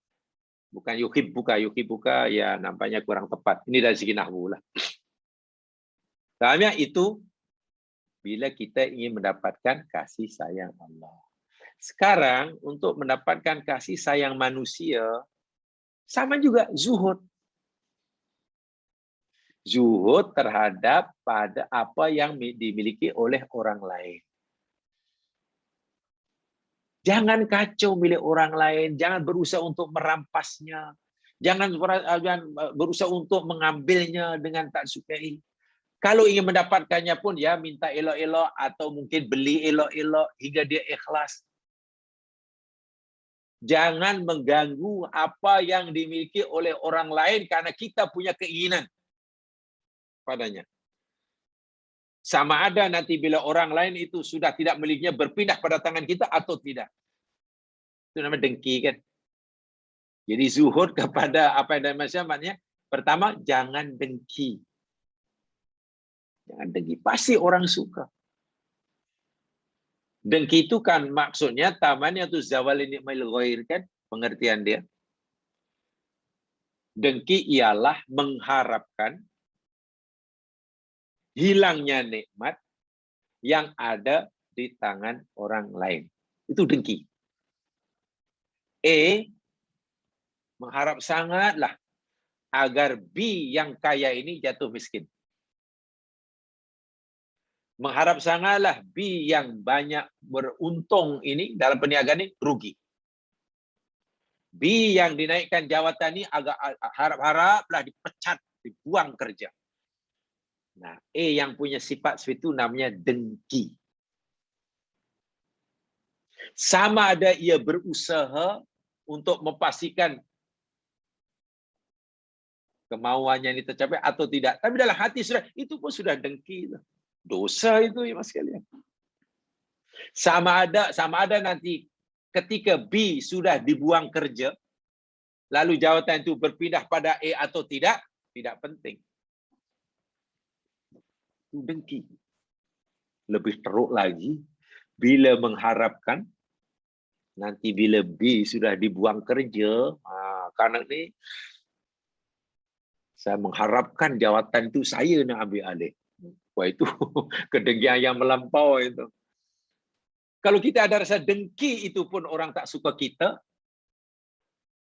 Bukan yuhibbuka ya nampaknya kurang tepat. Ini dari segi nahwu lah. Soalnya itu bila kita ingin mendapatkan kasih sayang Allah. Sekarang untuk mendapatkan kasih sayang manusia sama juga zuhud. Zuhud terhadap pada apa yang dimiliki oleh orang lain. Jangan kacau milik orang lain, jangan berusaha untuk merampasnya, jangan berusaha untuk mengambilnya dengan tak sukai. Kalau ingin mendapatkannya pun ya minta elok-elok atau mungkin beli elok-elok hingga dia ikhlas. Jangan mengganggu apa yang dimiliki oleh orang lain karena kita punya keinginan padanya. Sama ada nanti bila orang lain itu sudah tidak miliknya berpindah pada tangan kita atau tidak. Itu namanya dengki kan. Jadi zuhud kepada apa yang ada maksudnya. Pertama, jangan dengki. Jangan dengki. Pasti orang suka. Dengki itu kan maksudnya tamannya itu zawal nikmail ghair kan. Pengertian dia. Dengki ialah mengharapkan hilangnya nikmat yang ada di tangan orang lain. Itu dengki. Mengharap sangatlah agar B yang kaya ini jatuh miskin. Mengharap sangatlah B yang banyak beruntung ini dalam perniagaan ini rugi. B yang dinaikkan jawatan ini agak harap-haraplah dipecat, dibuang kerja. Nah, A yang punya sifat seperti itu namanya dengki. Sama ada ia berusaha untuk memastikan kemauannya ini tercapai atau tidak. Tapi dalam hati sudah, itu pun sudah dengki. Dosa itu ya mas sekalian. Sama ada nanti ketika B sudah dibuang kerja, lalu jawatan itu berpindah pada A atau tidak penting. Itu dengki. Lebih teruk lagi, bila mengharapkan nanti bila B sudah dibuang kerja, karena ini saya mengharapkan jawatan itu saya nak ambil alih. Wah itu kedengkian yang melampau itu. Kalau kita ada rasa dengki itu pun orang tak suka kita,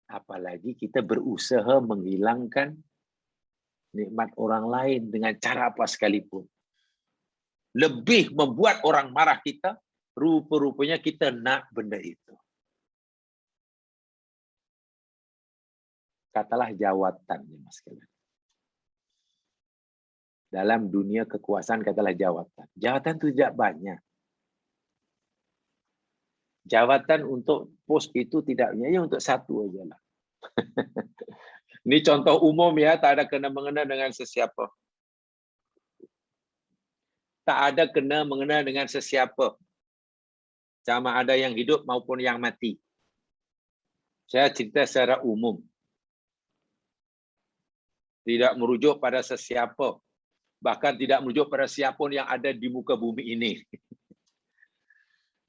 apalagi kita berusaha menghilangkan nikmat orang lain dengan cara apa sekalipun. Lebih membuat orang marah kita, rupa-rupanya kita nak benda itu. Katalah jawatan, mas sekalian. Dalam dunia kekuasaan katalah jawatan. Jawatan itu tidak banyak. Jawatan untuk pos itu tidak hanya untuk satu aja lah. Ini contoh umum ya, tak ada kena-mengena dengan sesiapa. Tak ada kena-mengena dengan sesiapa. Sama ada yang hidup maupun yang mati. Saya cerita secara umum. Tidak merujuk pada sesiapa. Bahkan tidak merujuk pada siapapun yang ada di muka bumi ini.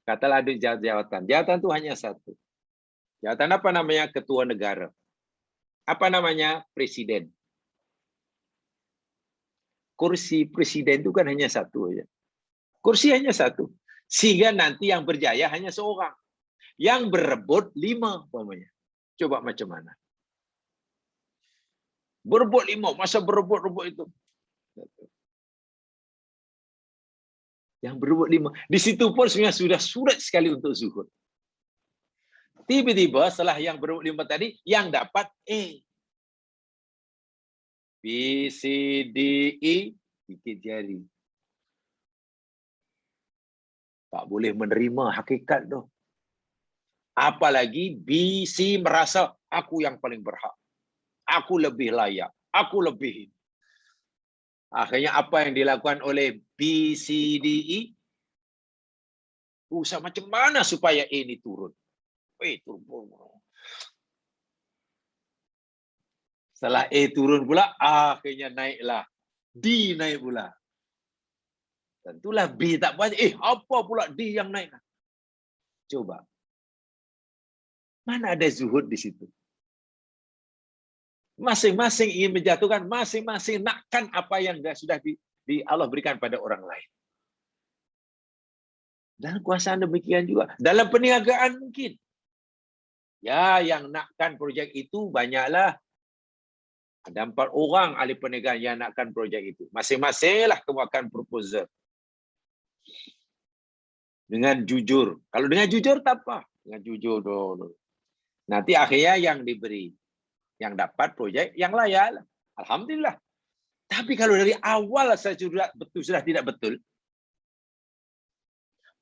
Katalah ada jawatan. Jawatan itu hanya satu. Jawatan apa namanya? Ketua negara. Apa namanya? Presiden. Kursi presiden itu kan hanya satu aja. Kursi hanya satu. Sehingga nanti yang berjaya hanya seorang. Yang berebut 5 umpamanya. Coba macam mana? Berebut 5, masa berebut-rebut itu. Yang berebut 5. Di situ pun sebenarnya sudah sulit sekali untuk zuhud. Tiba-tiba setelah yang berebut 5 tadi, yang dapat E. B, C, D, E, gigit jari. Tak boleh menerima hakikat tu. Apalagi B, C merasa aku yang paling berhak. Aku lebih layak. Aku lebih. Akhirnya apa yang dilakukan oleh B, C, D, E? Usaha macam mana supaya E ini turun? Turun. Setelah E turun pula, akhirnya naiklah. D naik pula. Tentulah B tak puas. Apa pula D yang naik? Coba. Mana ada zuhud di situ? Masing-masing ingin menjatuhkan, masing-masing nakkan apa yang sudah di Allah berikan pada orang lain. Dalam kuasaan demikian juga. Dalam perniagaan mungkin. Ya, yang nakkan projek itu banyaklah. Ada 4 orang ahli perniagaan yang nakkan projek itu. Masing-masinglah kemuakan proposal. Dengan jujur. Kalau dengan jujur tak apa. Dengan jujur dulu. Nanti akhirnya yang diberi. Yang dapat projek yang layak. Alhamdulillah. Tapi kalau dari awal saya sudah tidak betul.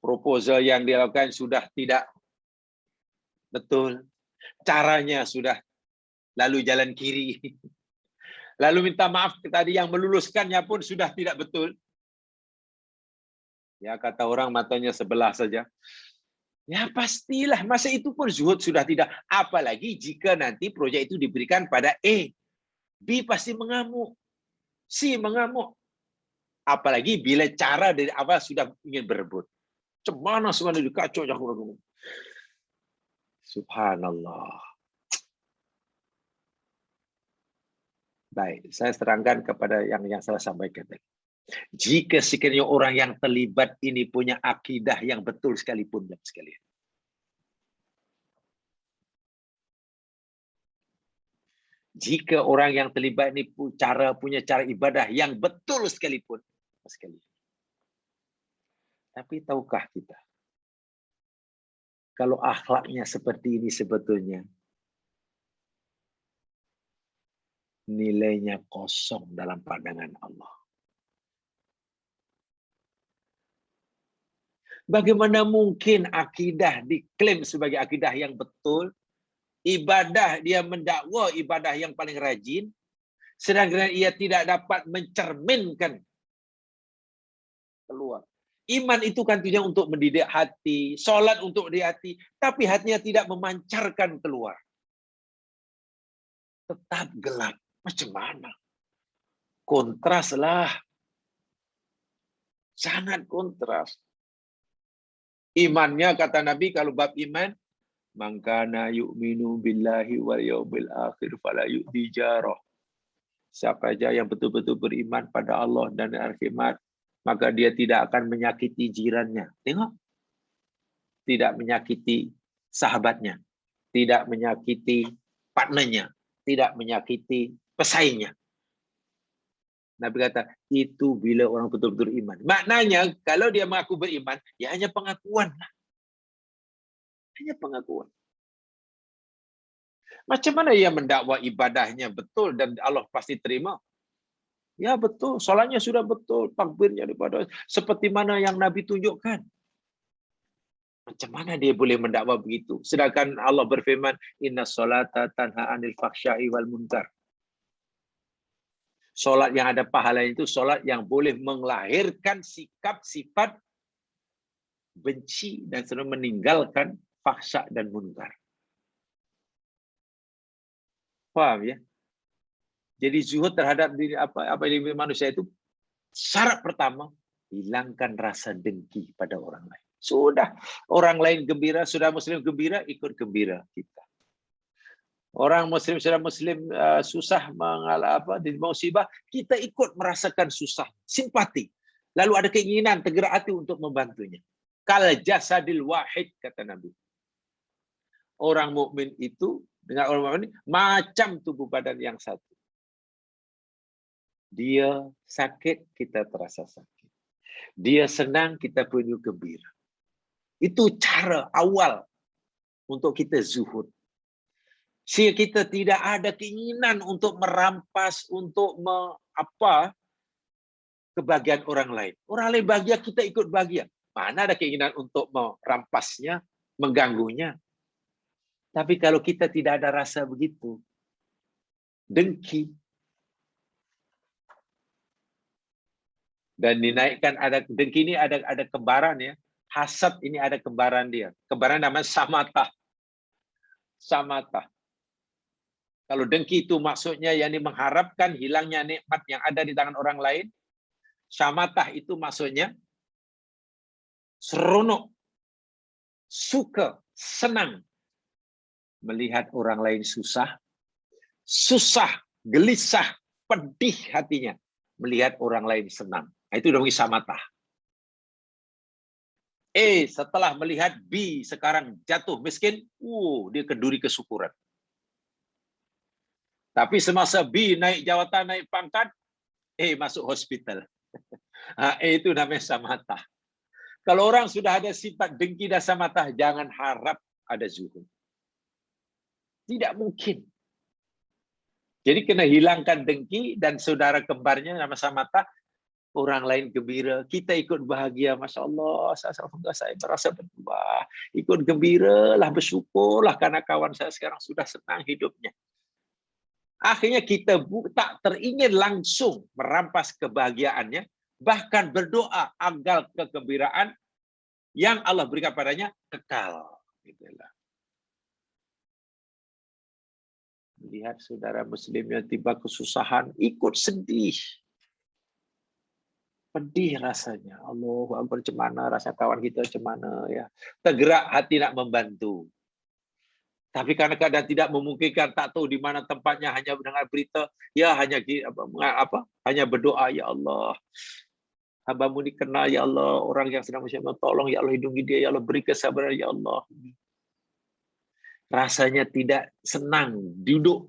Proposal yang dilakukan sudah tidak betul. Caranya sudah lalu jalan kiri. Lalu minta maaf tadi yang meluluskannya pun sudah tidak betul. Ya kata orang matanya sebelah saja. Ya pastilah, masa itu pun zuhud sudah tidak. Apalagi jika nanti proyek itu diberikan pada E. B pasti mengamuk. C mengamuk. Apalagi bila cara dari awal sudah ingin berebut. Cemana semuanya dikacau. Subhanallah. Baik, saya terangkan kepada yang saya sampaikan tadi. Jika sekiranya orang yang terlibat ini punya akidah yang betul sekalipun, sekalian. Jika orang yang terlibat ini punya cara ibadah yang betul sekalipun. Tapi tahukah kita, kalau akhlaknya seperti ini sebetulnya, nilainya kosong dalam pandangan Allah. Bagaimana mungkin akidah diklaim sebagai akidah yang betul, ibadah dia mendakwa ibadah yang paling rajin, sedangkan ia tidak dapat mencerminkan keluar. Iman itu kan tujuan untuk mendidik hati, sholat untuk di hati, tapi hatinya tidak memancarkan keluar. Tetap gelap. Macam mana? Kontras lah. Sangat kontras. Imannya, kata Nabi, kalau bab iman, man kana yu'minu billahi wal yaumil akhir fala yu'di jarah. Siapa saja yang betul-betul beriman pada Allah dan hari kiamat, maka dia tidak akan menyakiti jirannya. Tengok. Tidak menyakiti sahabatnya. Tidak menyakiti partnernya. Tidak menyakiti pesaingnya. Nabi kata, itu bila orang betul-betul iman. Maknanya, kalau dia mengaku beriman, ya hanya pengakuan. Hanya pengakuan. Macam mana ia mendakwa ibadahnya betul dan Allah pasti terima? Ya betul, solatnya sudah betul, takbirnya daripada seperti mana yang Nabi tunjukkan. Macam mana dia boleh mendakwa begitu? Sedangkan Allah berfirman, Inna solata tanha anil fakhsya'i wal munkar. Solat yang ada pahala itu solat yang boleh menglahirkan sikap sifat benci dan selalu meninggalkan fakhsya dan munkar. Paham ya? Jadi zuhud terhadap diri apa diri manusia itu syarat pertama, hilangkan rasa dengki pada orang lain. Sudah orang lain gembira, sudah muslim gembira, ikut gembira kita. Orang muslim sudah muslim susah mengalami musibah, kita ikut merasakan susah, simpati. Lalu ada keinginan tergerak hati untuk membantunya. Kal jasadil wahid, kata Nabi. Orang mukmin itu dengan orang mukmin macam tubuh badan yang satu. Dia sakit, kita terasa sakit. Dia senang, kita punya gembira. Itu cara awal untuk kita zuhud. Sehingga kita tidak ada keinginan untuk merampas, untuk kebahagiaan orang lain. Orang lain bahagia, kita ikut bahagia. Mana ada keinginan untuk merampasnya, mengganggunya. Tapi kalau kita tidak ada rasa begitu, dengki, dan dinaikkan, ada dengki ini ada kembaran ya. Hasad ini ada kembaran dia. Kembaran namanya samatah. Samatah. Kalau dengki itu maksudnya yakni mengharapkan hilangnya nikmat yang ada di tangan orang lain. Samatah itu maksudnya seronok, suka, senang melihat orang lain susah, gelisah, pedih hatinya melihat orang lain senang. Itu namanya samatah. Setelah melihat B sekarang jatuh miskin, dia kenduri kesyukuran. Tapi semasa B naik jawatan, naik pangkat, masuk hospital. Itu namanya samatah. Kalau orang sudah ada sifat dengki dan samatah, jangan harap ada zuhud. Tidak mungkin. Jadi kena hilangkan dengki dan saudara kembarnya nama samatah, orang lain gembira, kita ikut bahagia. Masya Allah, saya merasa berubah. Ikut gembira lah, bersyukurlah karena kawan saya sekarang sudah senang hidupnya. Akhirnya kita tak teringin langsung merampas kebahagiaannya, bahkan berdoa agar kegembiraan yang Allah berikan padanya kekal. Itulah. Lihat saudara muslim yang tiba kesusahan, ikut sedih. Pedih rasanya. Allahu Akbar, macam mana rasa kawan kita, macam mana ya. Tergerak hati nak membantu. Tapi karena keadaan tidak memungkinkan, tak tahu di mana tempatnya, hanya mendengar berita, ya hanya berdoa, ya Allah, hamba-Mu dikenal, ya Allah, orang yang sedang musibah, tolong ya Allah, hidungi dia, ya Allah, beri kesabaran, ya Allah. Rasanya tidak senang, duduk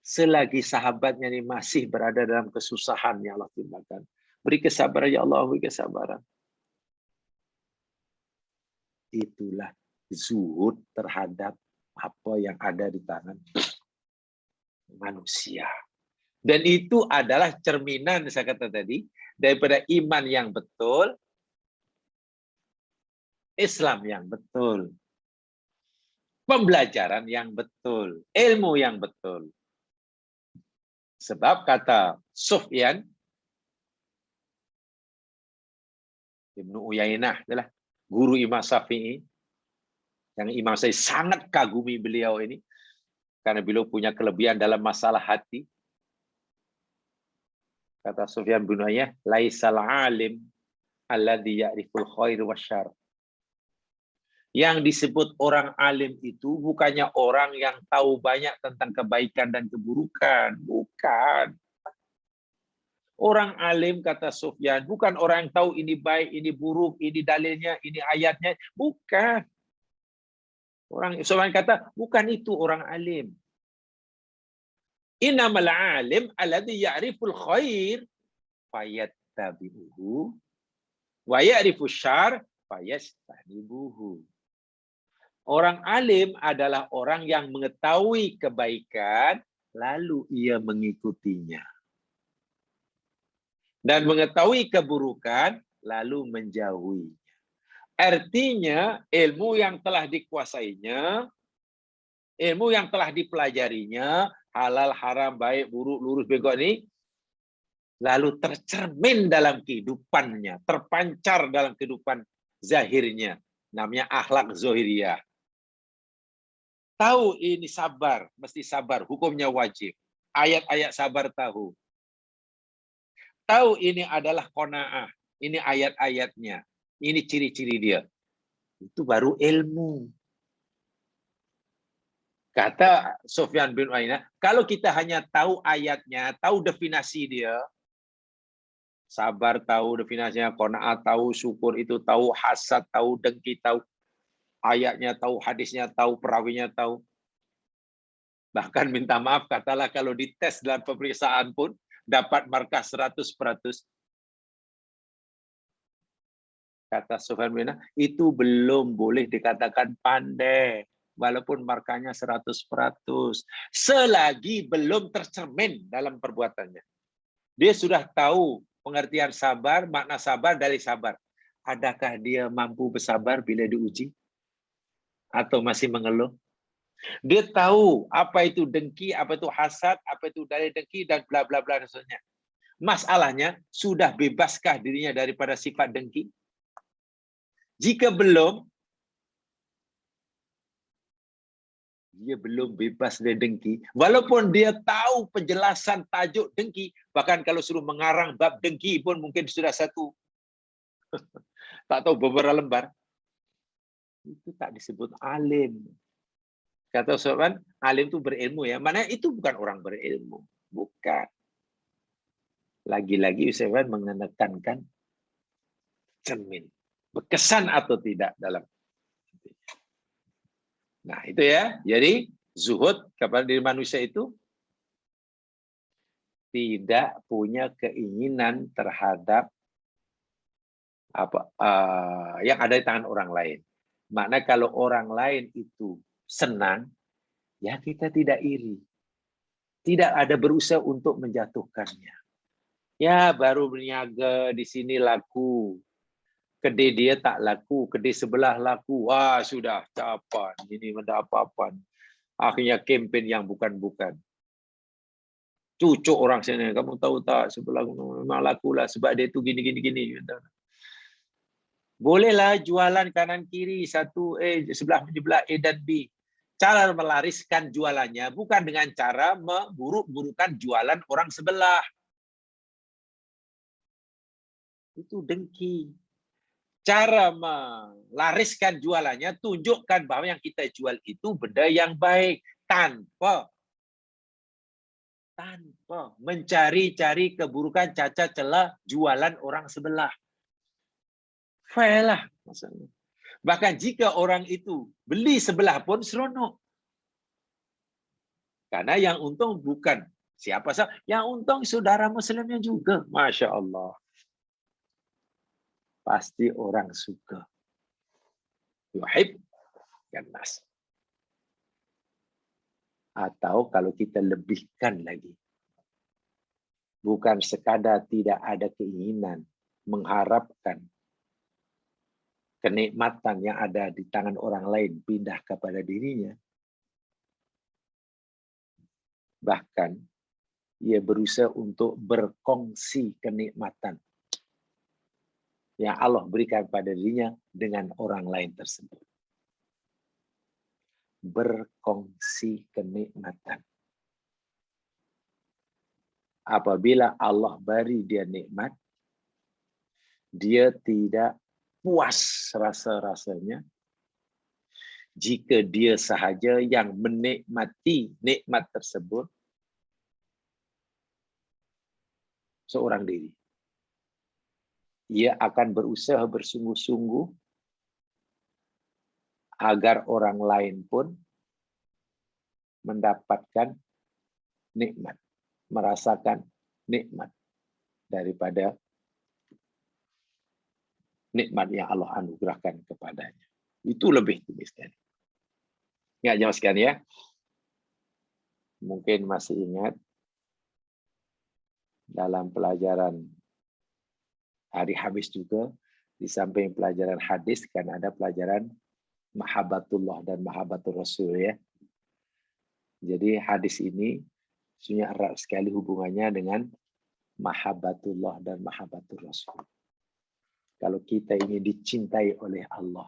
Selagi sahabatnya ini masih berada dalam kesusahan, ya Allah timpakan. Beri kesabaran, ya Allah, beri kesabaran. Itulah zuhud terhadap apa yang ada di tangan manusia. Dan itu adalah cerminan, saya kata tadi, daripada iman yang betul, Islam yang betul, pembelajaran yang betul, ilmu yang betul. Sebab kata Sufyan Ibnu Uyainah adalah guru Imam Syafi'i, yang Imam Syafi'i sangat kagumi beliau ini, karena beliau punya kelebihan dalam masalah hati. Kata Sufyan bin Uyainah, laisal alim alladzi ya'riful khair wasyarr. Yang disebut orang alim itu bukannya orang yang tahu banyak tentang kebaikan dan keburukan. Bukan. Orang alim, kata Sufyan, bukan orang yang tahu ini baik, ini buruk, ini dalilnya, ini ayatnya. Bukan. Sufyan kata, bukan itu orang alim. Innamal alim alladzi ya'riful khair fayattabi'uhu wa ya'rifus syarr fayastanibuhu. Orang alim adalah orang yang mengetahui kebaikan, lalu ia mengikutinya. Dan mengetahui keburukan, lalu menjauhinya. Artinya, ilmu yang telah dikuasainya, ilmu yang telah dipelajarinya, halal, haram, baik, buruk, lurus, bengkok ini, lalu tercermin dalam kehidupannya, terpancar dalam kehidupan zahirnya. Namanya akhlak zohiriyah. Tahu ini sabar, mesti sabar, hukumnya wajib. Ayat-ayat sabar tahu. Tahu ini adalah qanaah, ini ayat-ayatnya, ini ciri-ciri dia. Itu baru ilmu. Kata Sufyan bin Uyainah, kalau kita hanya tahu ayatnya, tahu definisi dia, sabar tahu definisinya, qanaah tahu, syukur itu tahu, hasad tahu, dengki tahu, ayatnya tahu, hadisnya tahu, perawinya tahu. Bahkan minta maaf, katalah kalau dites dalam pemeriksaan pun dapat markah 100%. Kata Sufyan bin Uyainah, itu belum boleh dikatakan pandai, walaupun markahnya 100%. Selagi belum tercermin dalam perbuatannya. Dia sudah tahu pengertian sabar, makna sabar dari sabar. Adakah dia mampu bersabar bila diuji? Atau masih mengeluh? Dia tahu apa itu dengki, apa itu hasad, apa itu dalil dengki, dan bla bla bla dan sebagainya. Masalahnya, sudah bebaskah dirinya daripada sifat dengki? Jika belum, dia belum bebas dari dengki. Walaupun dia tahu penjelasan tajuk dengki, bahkan kalau suruh mengarang bab dengki pun mungkin sudah satu. Tak tahu beberapa lembar. Itu tak disebut alim. Kata Sufyan, alim itu berilmu ya. Mana itu bukan orang berilmu. Bukan. Lagi-lagi Sufyan menekankan cermin. Berkesan atau tidak dalam. Nah itu ya. Jadi zuhud kepada diri manusia itu tidak punya keinginan terhadap yang ada di tangan orang lain. Makna kalau orang lain itu senang, ya kita tidak iri. Tidak ada berusaha untuk menjatuhkannya. Ya baru berniaga di sini laku. Kedai dia tak laku, kedai sebelah laku. Wah sudah capan, ini mendapat apa-apa. Akhirnya kempen yang bukan-bukan. Cucuk orang sini, kamu tahu tak sebelah memang laku lah sebab dia itu gini-gini. Bolehlah jualan kanan kiri satu sebelah A dan B. Cara melariskan jualannya bukan dengan cara memburuk-burukan jualan orang sebelah. Itu dengki. Cara melariskan jualannya tunjukkan bahwa yang kita jual itu benda yang baik tanpa mencari-cari keburukan, cacat, celah jualan orang sebelah. Fair lah maksudnya. Bahkan jika orang itu beli sebelah pun seronok. Karena yang untung bukan siapa saja, yang untung saudara muslimnya juga. Masya Allah. Pasti orang suka. Yuhib kan nas. Atau kalau kita lebihkan lagi. Bukan sekadar tidak ada keinginan mengharapkan kenikmatan yang ada di tangan orang lain pindah kepada dirinya. Bahkan ia berusaha untuk berkongsi kenikmatan yang Allah berikan pada dirinya dengan orang lain tersebut. Berkongsi kenikmatan. Apabila Allah beri dia nikmat, dia tidak puas rasa-rasanya jika dia sahaja yang menikmati nikmat tersebut seorang diri. Ia akan berusaha bersungguh-sungguh agar orang lain pun mendapatkan nikmat, merasakan nikmat daripada nikmat yang Allah anugerahkan kepadanya. Itu lebih tinggi sekali. Ingat jemaah sekalian ya. Mungkin masih ingat dalam pelajaran hari Khamis juga, di samping pelajaran hadis kan ada pelajaran mahabbatullah dan mahabbatur rasul ya. Jadi hadis ini sebenarnya erat sekali hubungannya dengan mahabbatullah dan mahabbatur rasul. Kalau kita ingin dicintai oleh Allah,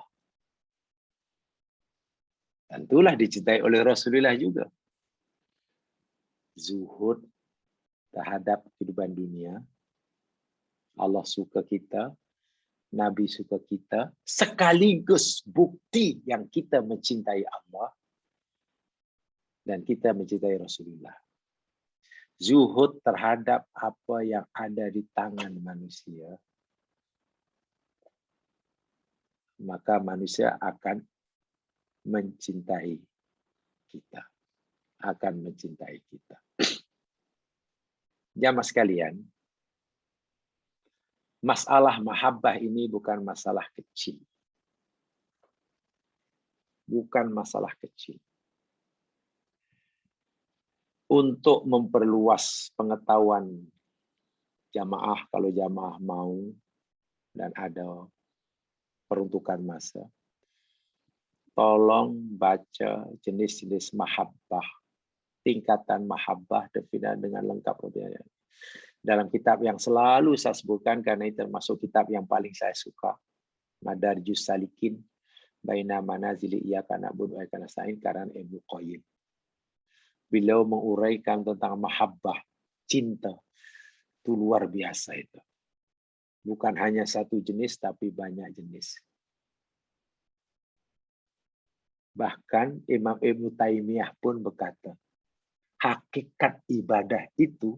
tentulah dicintai oleh Rasulullah juga. Zuhud terhadap kehidupan dunia. Allah suka kita, Nabi suka kita, sekaligus bukti yang kita mencintai Allah dan kita mencintai Rasulullah. Zuhud terhadap apa yang ada di tangan manusia, maka manusia akan mencintai kita. Akan mencintai kita. Jamaah sekalian, masalah mahabbah ini bukan masalah kecil. Bukan masalah kecil. Untuk memperluas pengetahuan jamaah, kalau jamaah mau dan ada peruntukan masa, tolong baca jenis-jenis mahabbah, tingkatan mahabbah definisi dengan lengkap. Dalam kitab yang selalu saya sebutkan, karena ini termasuk kitab yang paling saya suka, Madarijus Salikin, Baina Manazili Iyyaka Na'budu wa Iyyaka Nasta'in, karang Ibnu Qayyim. Beliau menguraikan tentang mahabbah, cinta, itu luar biasa itu. Bukan hanya satu jenis, tapi banyak jenis. Bahkan Imam Ibnu Taimiyah pun berkata, hakikat ibadah itu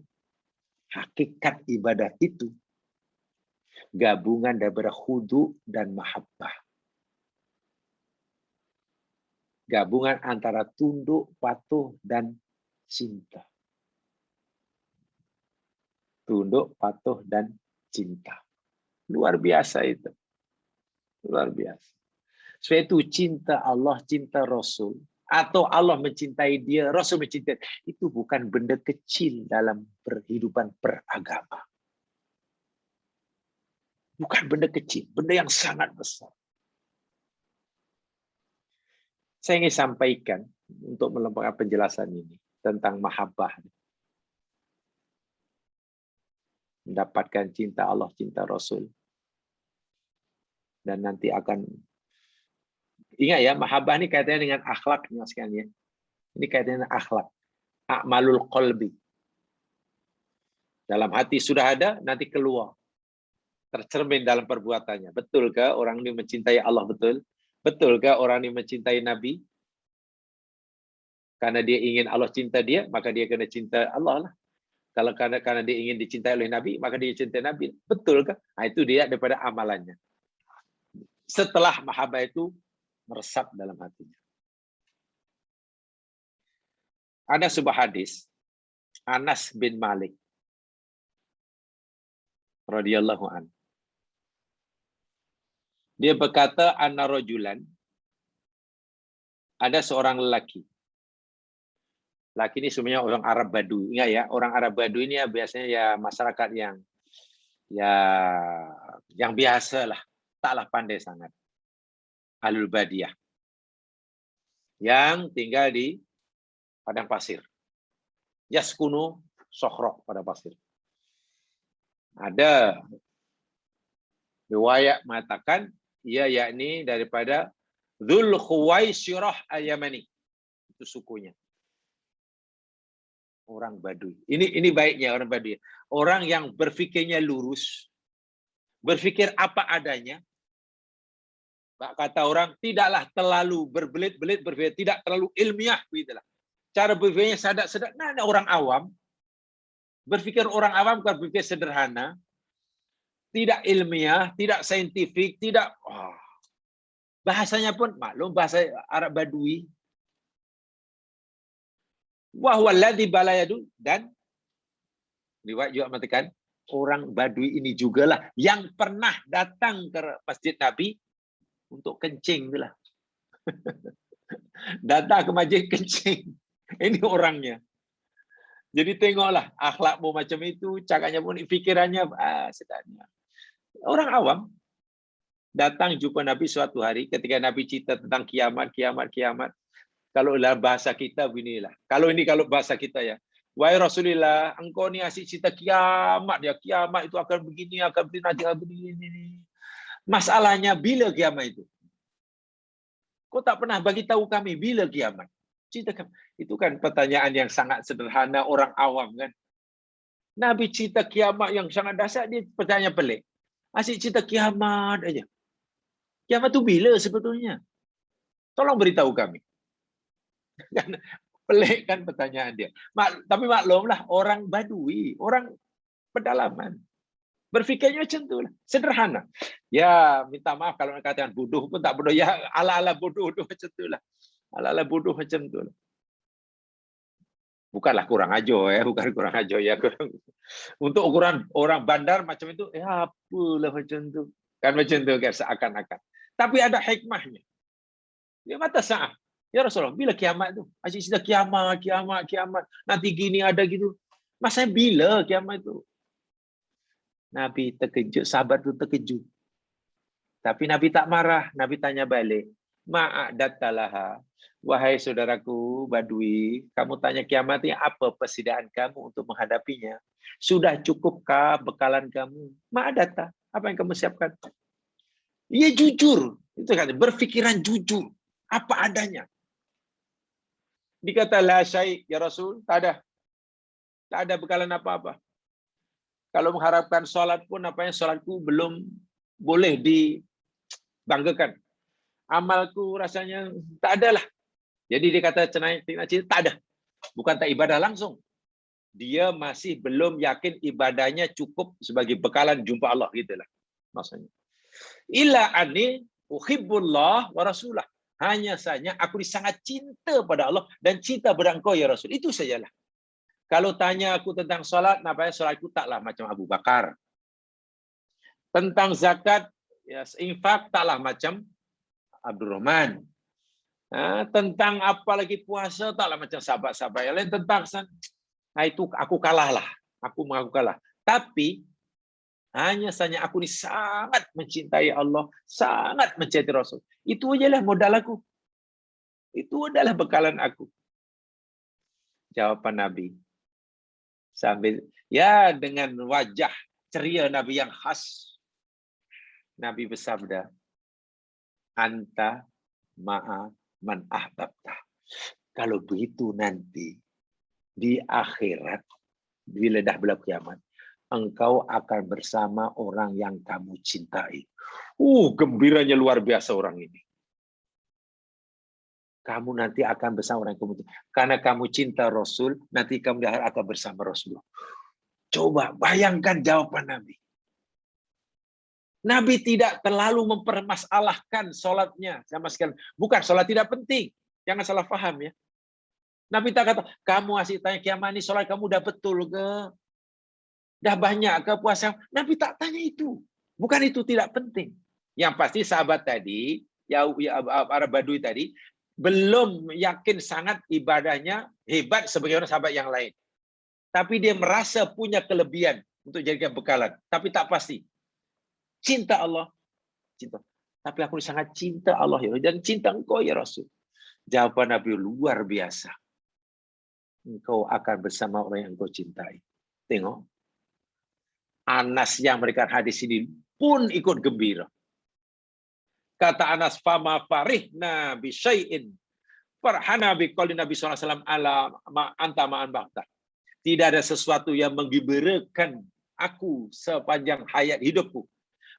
gabungan daripada khudu dan mahabbah. Gabungan antara tunduk, patuh, dan cinta. Tunduk, patuh, dan cinta. Luar biasa itu. Luar biasa. Sebab itu cinta Allah, cinta Rasul, atau Allah mencintai dia, Rasul mencintai, itu bukan benda kecil dalam kehidupan beragama. Bukan benda kecil, benda yang sangat besar. Saya ingin sampaikan untuk melengkapkan penjelasan ini tentang mahabbah. Mendapatkan cinta Allah, cinta Rasul. Dan nanti akan, ingat ya, mahabbah ini kaitannya dengan akhlak. Ini kaitannya dengan akhlak. A'malul qalbi. Dalam hati sudah ada, nanti keluar. Tercermin dalam perbuatannya. Betulkah orang ini mencintai Allah betul? Betulkah orang ini mencintai Nabi? Karena dia ingin Allah cinta dia, maka dia kena cinta Allah lah. Kalau karena dia ingin dicintai oleh Nabi, maka dia cinta Nabi. Betulkah? Nah, itu dia daripada amalannya. Setelah mahabbah itu meresap dalam hatinya. Ada sebuah hadis Anas bin Malik radhiyallahu an. Dia berkata, anna rajulan, ada seorang lelaki. Laki ini sebenarnya orang Arab Badui. Ingat ya, orang Arab Badui ini ya biasanya ya masyarakat yang biasa lah, taklah pandai sangat. Ahlul Badiyah. Yang tinggal di padang pasir. Yaskunu Sokhro pada pasir. Ada riwayat mengatakan ia yakni daripada Dzul Khuwaisirah Al-Yamani. Itu sukunya. Orang Badui. Ini baiknya orang Badui. Orang yang berfikirnya lurus, berfikir apa adanya. Kata orang, tidaklah terlalu berbelit-belit berfikir, tidak terlalu ilmiah begitulah. Cara berfikirnya sadak-sadak. Nah, ada orang awam. Berfikir orang awam bukan berfikir sederhana, tidak ilmiah, tidak saintifik, tidak bahasanya pun maklum bahasa Arab Badui. Wa huwa alladzi balayadu, dan riwayat juga mengatakan orang Badui ini jugalah yang pernah datang ke Masjid Nabi untuk kencing itulah. Datang ke masjid kencing. Ini orangnya. Jadi tengoklah akhlakmu macam itu, cakapnya pun, pikirannya sedangnya. Orang awam datang jumpa Nabi suatu hari ketika Nabi cerita tentang kiamat. Kalau dalam bahasa kita beginilah. Kalau bahasa kita ya. Wahai Rasulullah, engkau ni asyik cerita kiamat ya. Kiamat itu akan begini, akan begini, nanti akan begini. Masalahnya bila kiamat itu? Kau tak pernah bagi tahu kami bila kiamat. Ceritakan. Itu kan pertanyaan yang sangat sederhana orang awam kan. Nabi cerita kiamat yang sangat dahsyat, dia pertanyaan pelik. Asyik cerita kiamat aja. Kiamat itu bila sebetulnya? Tolong beritahu kami. Kan pelik kan pertanyaan dia. Tapi maklumlah orang Badui, orang pedalaman. Berfikirnya macam tu lah. Sederhana. Ya, minta maaf kalau nak katakan bodoh pun tak bodoh. Ya, ala-ala bodoh macam tu lah. Ala-ala bodoh macam tu lah. Bukanlah kurang ajar ya, bukan kurang ajar ya. Untuk ukuran orang bandar macam itu, apalah macam tu. Kan macam tu kan seakan-akan. Tapi ada hikmahnya. Ya mata sah. Ya Rasulullah, bila kiamat tu? Asyik cerita kiamat. Nanti gini ada gitu. Masanya bila kiamat tu? Nabi terkejut, sahabat tu terkejut. Tapi Nabi tak marah. Nabi tanya balik. Ma'adattalaha. Wahai saudaraku Badui, kamu tanya kiamat ini apa persediaan kamu untuk menghadapinya? Sudah cukupkah bekalan kamu? Ma'adatta. Apa yang kamu siapkan? Ia jujur. Itu kan berfikiran jujur. Apa adanya. Dikata la syai' ya Rasul, tak ada. Tak ada bekalan apa-apa. Kalau mengharapkan solat pun, solatku belum boleh dibanggakan. Amalku rasanya tak ada lah. Jadi dia kata tak ada. Bukan tak ibadah langsung. Dia masih belum yakin ibadahnya cukup sebagai bekalan jumpa Allah. Gitulah maksudnya. Illa ani uhibbullah wa rasulah. Hanya saja aku sangat cinta pada Allah dan cinta pada engkau ya Rasul. Itu sajalah. Kalau tanya aku tentang solat, solatku taklah macam Abu Bakar. Tentang zakat, ya, infak taklah macam Abdurrahman. Tentang apa lagi puasa, taklah macam sahabat-sahabat yang lain. Tentang itu aku kalah lah. Aku mengaku kalah. Tapi hanya saja aku ni sangat mencintai Allah, sangat mencintai Rasul. Itu ajalah modal aku. Itu adalah bekalan aku. Jawaban Nabi. Sambil ya dengan wajah ceria Nabi yang khas. Nabi bersabda, anta ma'a man ahbabta. Kalau begitu nanti di akhirat bila dah berlaku kiamat, engkau akan bersama orang yang kamu cintai. Gembiranya luar biasa orang ini. Kamu nanti akan bersama orang yang kamu cintai. Karena kamu cinta Rasul, nanti kamu di akhirat akan bersama Rasul. Coba bayangkan jawaban Nabi. Nabi tidak terlalu mempermasalahkan sholatnya sama sekali. Bukan sholat tidak penting. Jangan salah paham ya. Nabi tak kata, kamu asyik tanya kiamat ini sholat kamu udah betul ke? Dah banyak ke puasa? Nabi tak tanya itu. Bukan itu tidak penting. Yang pasti sahabat tadi, Arab Badui tadi, belum yakin sangat ibadahnya hebat sebagaimana sahabat yang lain. Tapi dia merasa punya kelebihan untuk jadikan bekalan. Tapi tak pasti. Cinta Allah. Cinta. Tapi aku sangat cinta Allah ya, dan cinta engkau ya Rasul. Jawaban Nabi luar biasa. Engkau akan bersama orang yang engkau cintai. Tengok. Anas yang mereka hadis ini pun ikut gembira. Kata Anas, fama farihna bi syai'in farhana bi qauli Nabi SAW ala anta ma'an ba'da. Tidak ada sesuatu yang menggembirakan aku sepanjang hayat hidupku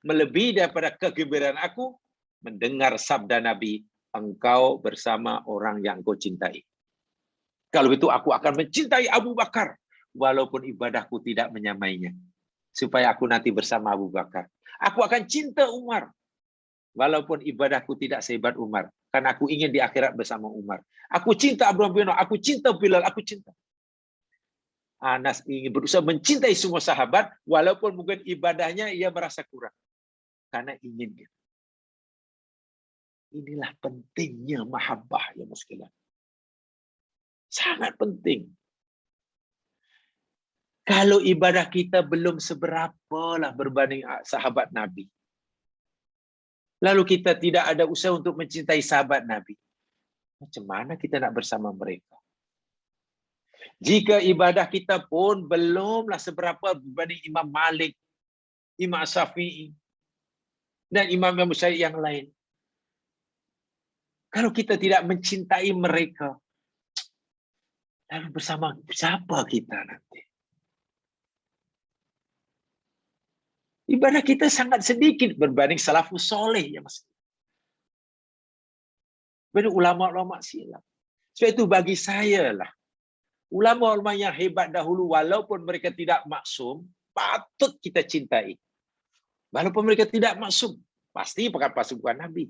melebihi daripada kegembiraan aku mendengar sabda Nabi, engkau bersama orang yang kau cintai. Kalau itu aku akan mencintai Abu Bakar walaupun ibadahku tidak menyamainya. Supaya aku nanti bersama Abu Bakar. Aku akan cinta Umar. Walaupun ibadahku tidak sehebat Umar. Karena aku ingin di akhirat bersama Umar. Aku cinta Abdullah bin Umar. Aku cinta Bilal. Aku cinta. Anas ingin berusaha mencintai semua sahabat. Walaupun mungkin ibadahnya ia merasa kurang. Karena ingin. Inilah pentingnya mahabbah ya sekalian. Sangat penting. Kalau ibadah kita belum seberapa lah berbanding sahabat Nabi. Lalu kita tidak ada usaha untuk mencintai sahabat Nabi. Macam mana kita nak bersama mereka? Jika ibadah kita pun belumlah seberapa berbanding Imam Malik, Imam Syafi'i, dan Imam Syafi'i yang lain. Kalau kita tidak mencintai mereka, lalu bersama siapa kita nanti? Ibadah kita sangat sedikit berbanding salafus soleh ya Mas. Berbanding ulama-ulama silam. Sebab itu bagi saya lah, ulama-ulama yang hebat dahulu walaupun mereka tidak maksum, patut kita cintai. Walaupun mereka tidak maksum, pasti bukan pasukan Nabi.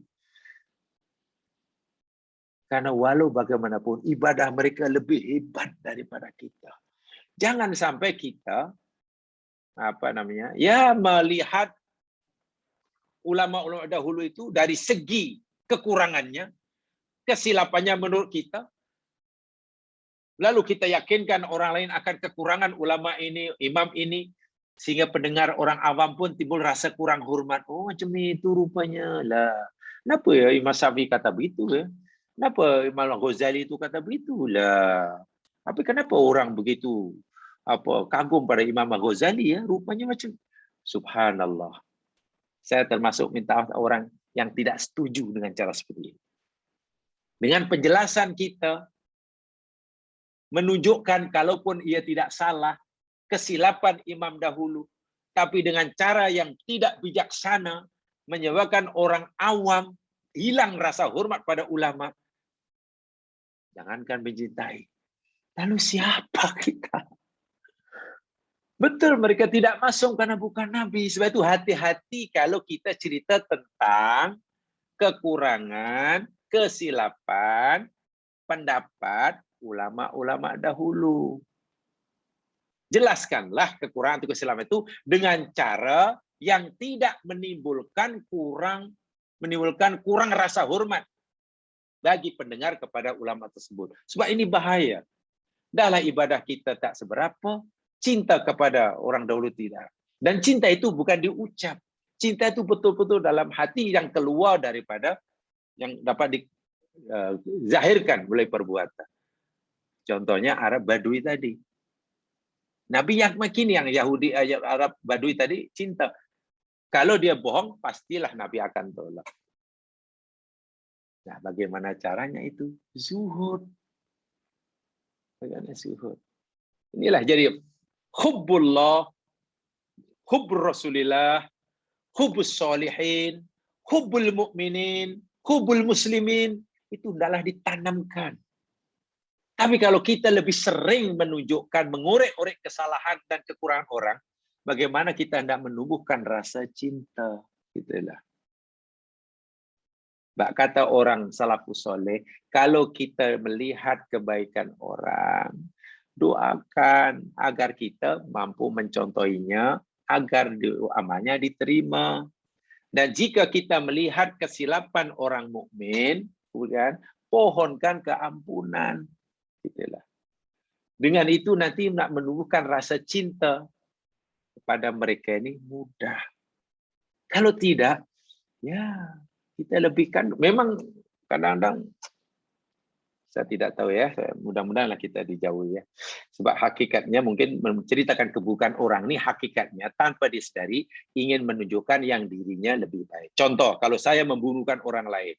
Karena walau bagaimanapun ibadah mereka lebih hebat daripada kita. Jangan sampai kita melihat ulama-ulama dahulu itu dari segi kekurangannya, kesilapannya menurut kita, lalu kita yakinkan orang lain akan kekurangan ulama ini, imam ini, sehingga pendengar orang awam pun timbul rasa kurang hormat. Oh macam itu rupanya lah. Kenapa ya Imam Syafi'i kata begitu ya? Kenapa Imam Ghazali itu kata begitu lah? Tapi kenapa orang begitu kagum pada Imam Ghazali ya? Rupanya macam subhanallah. Saya termasuk minta orang yang tidak setuju dengan cara seperti ini. Dengan penjelasan kita menunjukkan kalaupun ia tidak salah, kesilapan imam dahulu, tapi dengan cara yang tidak bijaksana, menyebabkan orang awam hilang rasa hormat pada ulama. Jangankan mencintai. Lalu siapa kita? Betul mereka tidak masuk karena bukan Nabi. Sebab itu hati-hati kalau kita cerita tentang kekurangan, kesilapan, pendapat ulama-ulama dahulu. Jelaskanlah kekurangan atau kesilapan itu dengan cara yang tidak menimbulkan kurang rasa hormat bagi pendengar kepada ulama tersebut. Sebab ini bahaya. Dahlah ibadah kita tak seberapa, cinta kepada orang dahulu tidak. Dan cinta itu bukan diucap. Cinta itu betul-betul dalam hati yang keluar daripada yang dapat dizahirkan oleh perbuatan. Contohnya Arab Badui tadi. Nabi yakin yang Yahudi Arab Badui tadi cinta. Kalau dia bohong, pastilah Nabi akan tolak. Nah, bagaimana caranya itu? Zuhud. Bagaimana zuhud? Inilah jadi hubbullah, hubbur Rasulillah, hubbus solihin, hubbul mu'minin, hubbul muslimin. Itu adalah ditanamkan. Tapi kalau kita lebih sering menunjukkan, mengorek-orek kesalahan dan kekurangan orang, bagaimana kita hendak menumbuhkan rasa cinta? Itulah. Bak kata orang salafus soleh, kalau kita melihat kebaikan orang, doakan agar kita mampu mencontohinya, agar amalnya diterima. Dan jika kita melihat kesilapan orang mukmin, kemudian pohonkan keampunan. Itulah. Dengan itu nanti nak menumbuhkan rasa cinta kepada mereka ini mudah. Kalau tidak, ya kita lebihkan. Memang kadang-kadang saya tidak tahu ya, mudah-mudahanlah kita dijauhi ya. Sebab hakikatnya mungkin menceritakan keburukan orang ini hakikatnya tanpa disadari ingin menunjukkan yang dirinya lebih baik. Contoh, kalau saya membunuhkan orang lain,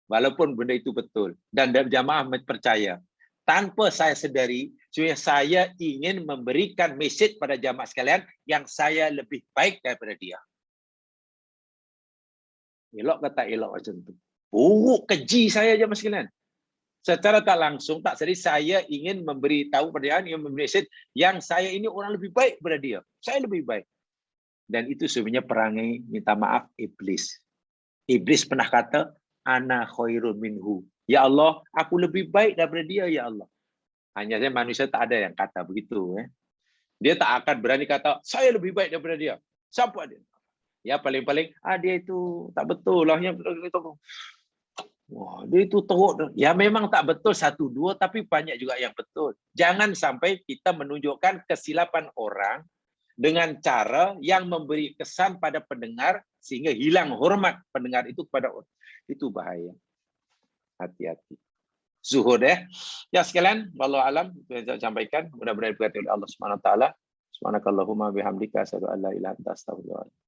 walaupun benda itu betul, dan jamaah percaya, tanpa saya sedari, saya ingin memberikan message pada jamaah sekalian yang saya lebih baik daripada dia. Elok ke tak elok macam tu? Buruk, keji saya jamaah sekalian. Secara tak langsung, tak sedari saya ingin memberitahu pada dia, yang message yang saya ini orang lebih baik daripada dia. Saya lebih baik. Dan itu sebenarnya perangai minta maaf iblis. Iblis pernah kata, ana khairun minhu. Ya Allah, aku lebih baik daripada dia, ya Allah. Hanya saja manusia tak ada yang kata begitu. Dia tak akan berani kata, saya lebih baik daripada dia. Siapa dia? Ya paling-paling, dia itu tak betul lah. Wah, dia itu teruk. Ya memang tak betul 1-2, tapi banyak juga yang betul. Jangan sampai kita menunjukkan kesilapan orang dengan cara yang memberi kesan pada pendengar sehingga hilang hormat pendengar itu kepada orang. Itu bahaya. Hati-hati. Zuhud ya. Ya sekalian, wallahu alam saya sampaikan, mudah-mudahan diberkati oleh Allah Subhanahu wa taala. Subhanakallahumma bihamdika asyhadu an la ilaha illa anta astaghfiruka wa atubu ilaik.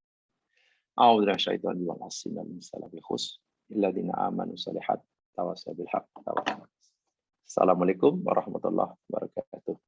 A'udzu billahi minasyaitonir rajim. Illadzina amanu shalihat tawasaw bil haqq tawasaw. Assalamualaikum warahmatullahi wabarakatuh.